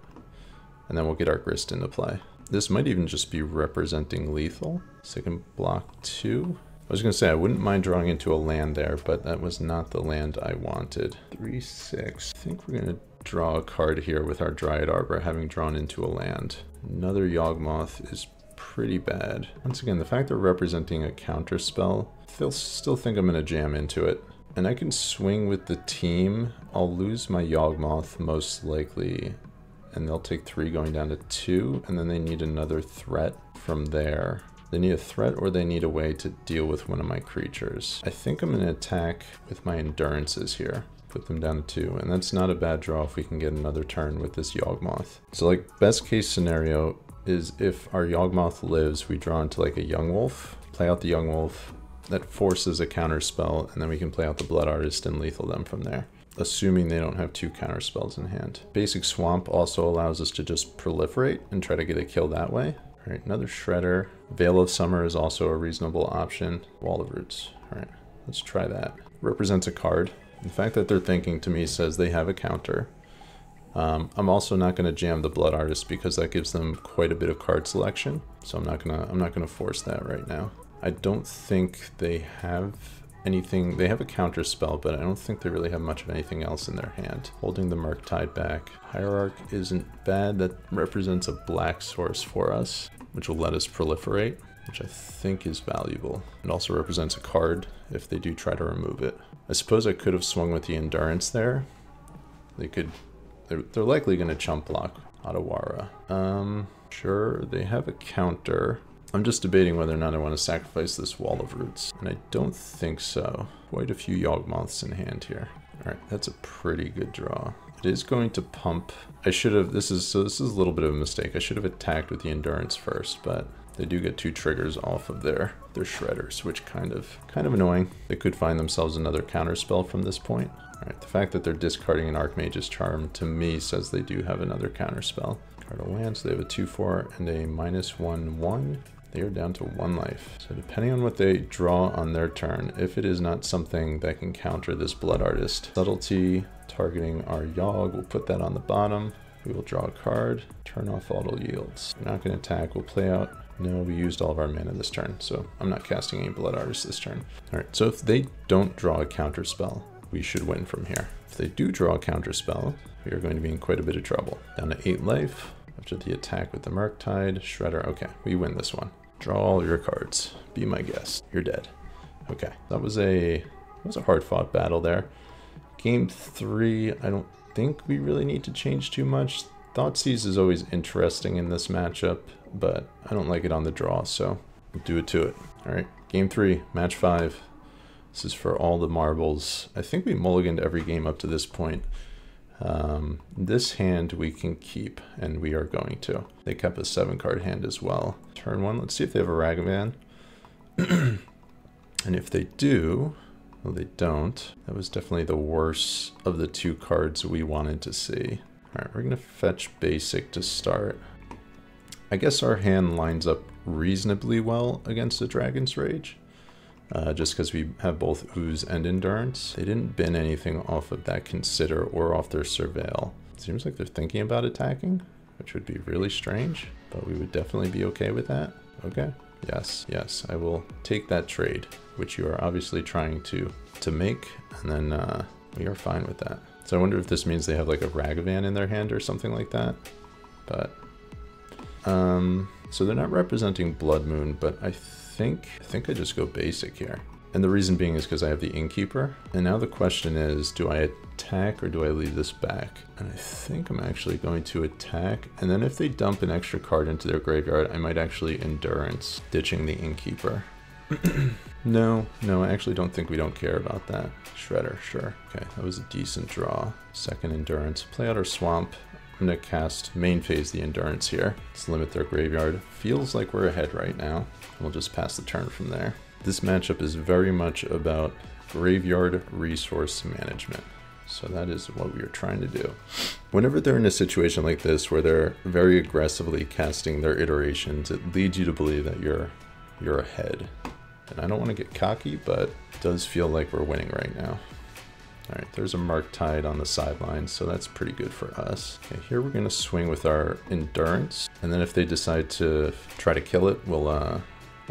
And then we'll get our Grist into play. This might even just be representing lethal. Second block 2. I was going to say I wouldn't mind drawing into a land there, but that was not the land I wanted. 3/6. I think we're going to draw a card here with our Dryad Arbor, having drawn into a land. Another Yawgmoth is pretty bad. Once again, the fact they're representing a counter spell, I still think I'm going to jam into it. And I can swing with the team. I'll lose my Yawgmoth most likely. And they'll take 3 going down to 2, and then they need another threat from there. They need a threat or they need a way to deal with one of my creatures. I think I'm going to attack with my Endurances here. Put them down to 2, and that's not a bad draw if we can get another turn with this Yawgmoth. So like best case scenario is if our Yawgmoth lives, we draw into like a Yawgmoth, play out the Yawgmoth, that forces a counter spell, and then we can play out the Blood Artist and lethal them from there. Assuming they don't have 2 counter spells in hand. Basic Swamp also allows us to just proliferate and try to get a kill that way. All right, another Shredder. Veil of Summer is also a reasonable option. Wall of Roots. All right, let's try that. Represents a card. The fact that they're thinking to me says they have a counter. I'm also not going to jam the Blood Artist because that gives them quite a bit of card selection. So I'm not gonna force that right now. I don't think they have anything. They have a counter spell, but I don't think they really have much of anything else in their hand. Holding the Murktide back. Hierarch isn't bad. That represents a black source for us, which will let us proliferate, which I think is valuable. It also represents a card if they do try to remove it. I suppose I could have swung with the Endurance there. They're likely going to chump block Otawara. Sure, they have a counter. I'm just debating whether or not I want to sacrifice this Wall of Roots, and I don't think so. Quite a few Yawgmoths in hand here. All right, that's a pretty good draw. It is going to pump. I should have, this is a little bit of a mistake. I should have attacked with the Endurance first, but they do get 2 triggers off of their Shredders, which kind of annoying. They could find themselves another counter spell from this point. All right, the fact that they're discarding an Archmage's Charm to me says they do have another counter spell. Card a land, so they have a 2/4 and a -1/1. They are down to 1 life. So depending on what they draw on their turn, if it is not something that can counter this Blood Artist, Subtlety, targeting our Yawg, we'll put that on the bottom. We will draw a card, turn off auto yields. We're not going to attack, we'll play out. No, we used all of our mana this turn, so I'm not casting any Blood Artist this turn. All right, so if they don't draw a counter spell, we should win from here. If they do draw a counter spell, we are going to be in quite a bit of trouble. Down to 8 life, after the attack with the Murktide, Shredder, okay, we win this one. Draw all your cards. Be my guest. You're dead. Okay, that was a hard-fought battle there. Game 3, I don't think we really need to change too much. Thoughtseize is always interesting in this matchup, but I don't like it on the draw, so we'll do it to it. All right, Game 3, Match 5. This is for all the marbles. I think we mulliganed every game up to this point. This hand we can keep, and we are going to. They kept a 7-card hand as well. Turn 1, let's see if they have a Ragavan. And if they do, well, they don't. That was definitely the worst of the 2 cards we wanted to see. All right, we're gonna fetch basic to start. I guess our hand lines up reasonably well against the Dragon's Rage. Just because we have both Ooze and Endurance. They didn't bin anything off of that Consider or off their Surveil. It seems like they're thinking about attacking, which would be really strange, but we would definitely be okay with that. Okay, yes, I will take that trade, which you are obviously trying to make, and then we are fine with that. So I wonder if this means they have like a Ragavan in their hand or something like that, but so they're not representing Blood Moon, but I think I just go basic here. And the reason being is because I have the Innkeeper. And now the question is, do I attack or do I leave this back? And I think I'm actually going to attack. And then if they dump an extra card into their graveyard, I might actually Endurance, ditching the Innkeeper. No, I actually don't think we don't care about that. Shredder, sure. Okay, that was a decent draw. Second Endurance. Play out our Swamp. I'm gonna cast main phase the Endurance here. Let's limit their graveyard. Feels like we're ahead right now. We'll just pass the turn from there. This matchup is very much about graveyard resource management. So that is what we are trying to do. Whenever they're in a situation like this where they're very aggressively casting their iterations, it leads you to believe that you're ahead. And I don't want to get cocky, but it does feel like we're winning right now. All right, there's a Murktide on the sidelines, so that's pretty good for us. Okay, here we're gonna swing with our Endurance, and then if they decide to try to kill it, we'll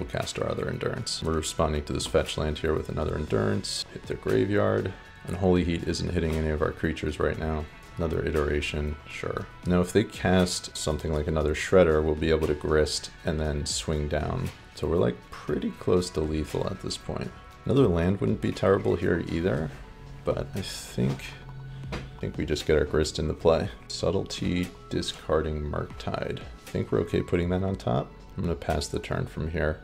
cast our other Endurance. We're responding to this fetch land here with another Endurance, hit their graveyard. Unholy Heat isn't hitting any of our creatures right now. Another iteration, sure. Now if they cast something like another Shredder, we'll be able to Grist and then swing down. So we're like pretty close to lethal at this point. Another land wouldn't be terrible here either, but I think we just get our Grist into play. Subtlety, discarding Murktide. I think we're okay putting that on top. I'm gonna pass the turn from here.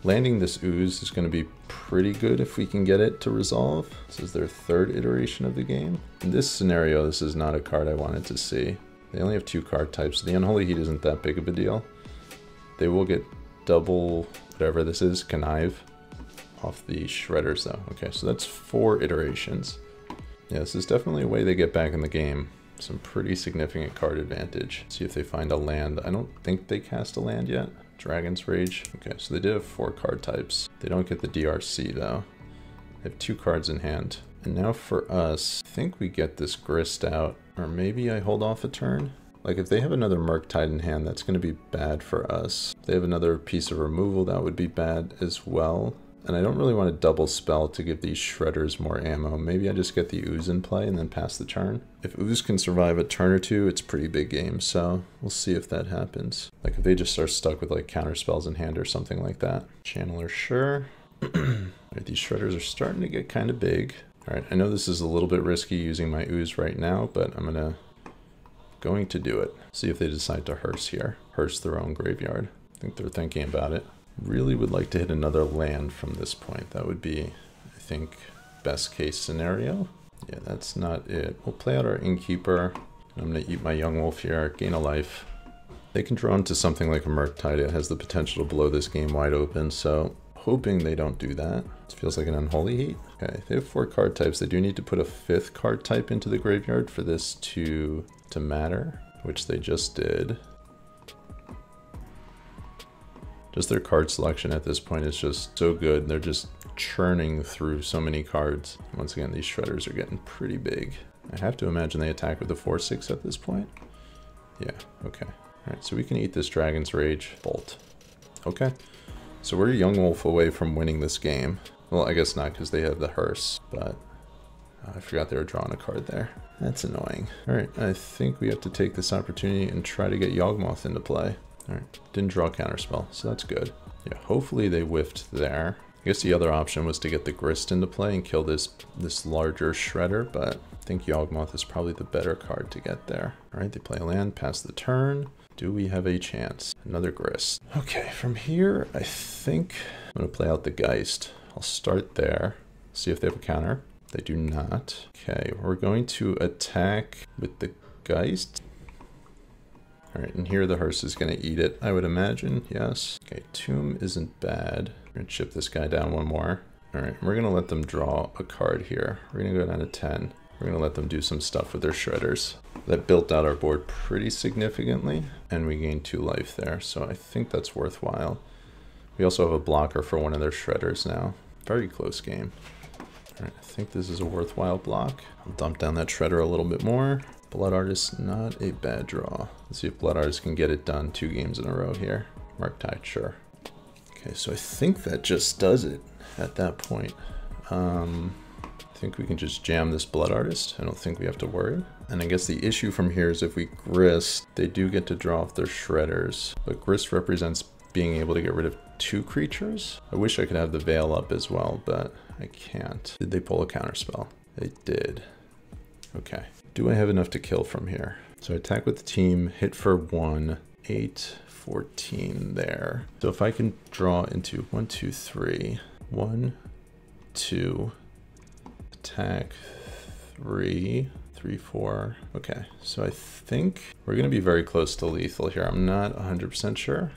Landing this Ooze is going to be pretty good if we can get it to resolve. This is their third iteration of the game. In this scenario, this is not a card I wanted to see. They only have 2 card types. The Unholy Heat isn't that big of a deal. They will get double, whatever this is, Connive off the Shredders though. Okay, so that's 4 iterations. Yeah, this is definitely a way they get back in the game. Some pretty significant card advantage. See if they find a land. I don't think they cast a land yet. Dragon's Rage. Okay, so they did have 4 card types. They don't get the DRC though. They have 2 cards in hand. And now for us, I think we get this Grist out, or maybe I hold off a turn. Like if they have another Murktide in hand, that's going to be bad for us. If they have another piece of removal, that would be bad as well. And I don't really want to double spell to give these Shredders more ammo. Maybe I just get the Ooze in play and then pass the turn. If Ooze can survive a turn or 2, it's a pretty big game, so we'll see if that happens. Like if they just are stuck with like counter spells in hand or something like that. Channeler, sure. Right, these Shredders are starting to get kind of big. All right, I know this is a little bit risky using my Ooze right now, but I'm going to do it. See if they decide to hearse here. Hearse their own graveyard. I think they're thinking about it. Really would like to hit another land from this point. That would be, I think, best case scenario. Yeah, that's not it. We'll play out our Innkeeper. I'm going to eat my Yawgmoth here, gain a life. They can draw into something like a Murktide. It has the potential to blow this game wide open, so hoping they don't do that. This feels like an Unholy Heat. Okay, they have 4 card types. They do need to put a 5th card type into the graveyard for this to matter, which they just did. Just their card selection at this point is just so good. They're just churning through so many cards. Once again, these Shredders are getting pretty big. I have to imagine they attack with the 4/6 at this point. Yeah, okay. All right, so we can eat this Dragon's Rage. Bolt. Okay, so we're Yawgmoth away from winning this game. Well, I guess not because they have the hearse, but I forgot they were drawing a card there. That's annoying. All right, I think we have to take this opportunity and try to get Yawgmoth into play. All right, didn't draw counterspell, so that's good. Yeah, hopefully they whiffed there. I guess the other option was to get the Grist into play and kill this larger Shredder, but I think Yawgmoth is probably the better card to get there. All right, they play a land, pass the turn. Do we have a chance? Another Grist. Okay, from here, I think I'm gonna play out the Geist. I'll start there, see if they have a counter. They do not. Okay, we're going to attack with the Geist. All right, and here the hearse is going to eat it, I would imagine, yes. Okay, Tomb isn't bad. We're going to chip this guy down one more. All right, we're going to let them draw a card here. We're going to go down to 10. We're going to let them do some stuff with their Shredders. That built out our board pretty significantly, and we gained 2 life there, so I think that's worthwhile. We also have a blocker for one of their Shredders now. Very close game. All right, I think this is a worthwhile block. I'll dump down that Shredder a little bit more. Blood Artist, not a bad draw. Let's see if Blood Artist can get it done 2 games in a row here. Murktide, sure. Okay, so I think that just does it at that point. I think we can just jam this Blood Artist. I don't think we have to worry. And I guess the issue from here is if we Grist, they do get to draw off their Shredders. But Grist represents being able to get rid of 2 creatures. I wish I could have the Veil up as well, but I can't. Did they pull a counterspell? They did. Okay. Do I have enough to kill from here? So attack with the team, hit for 1, 8, 14 there. So if I can draw into 1, 2, 3, 1, 2, attack 3, 3, 4. Okay, so I think we're going to be very close to lethal here. I'm not 100% sure.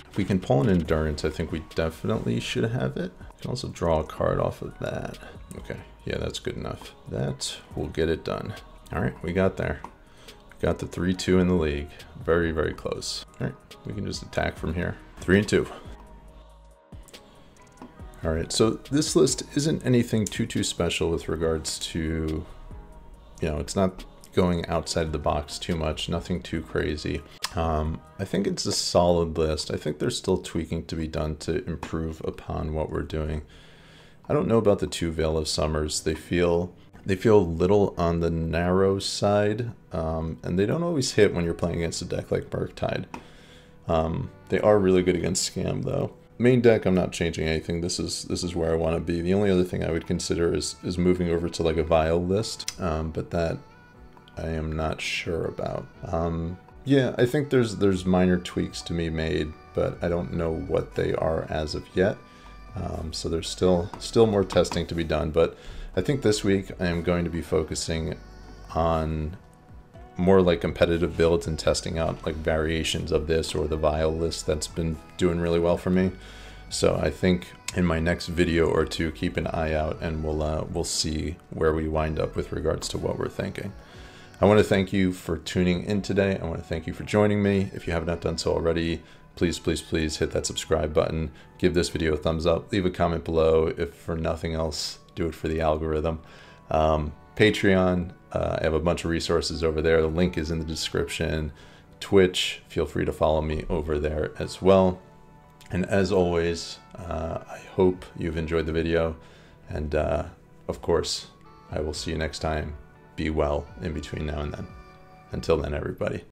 If we can pull an endurance, I think we definitely should have it. We can also draw a card off of that. Okay, yeah, that's good enough. That will get it done. All right, we got there. We got the 3-2 in the league. Very, very close. All right, we can just attack from here. 3 and 2. All right, so this list isn't anything too special with regards to, you know, it's not going outside the box too much, nothing too crazy. I think it's a solid list. I think there's still tweaking to be done to improve upon what we're doing. I don't know about the 2 Veil of Summers. They feel a little on the narrow side, and they don't always hit when you're playing against a deck like Murktide. They are really good against Scam though. Main deck, I'm not changing anything. This is where I want to be. The only other thing I would consider is moving over to like a Vial list, but that I am not sure about. Yeah, I think there's minor tweaks to be made, but I don't know what they are as of yet. So there's still more testing to be done. But I think this week I am going to be focusing on more like competitive builds and testing out like variations of this or the Vial list that's been doing really well for me. So I think in my next video or two, keep an eye out and we'll see where we wind up with regards to what we're thinking. I want to thank you for tuning in today. I want to thank you for joining me. If you have not done so already, please hit that subscribe button, give this video a thumbs up, leave a comment below. If for nothing else, do it for the algorithm. Patreon, I have a bunch of resources over there. The link is in the description. Twitch, feel free to follow me over there as well. And as always, I hope you've enjoyed the video. And of course, I will see you next time. Be well in between now and then. Until then, everybody.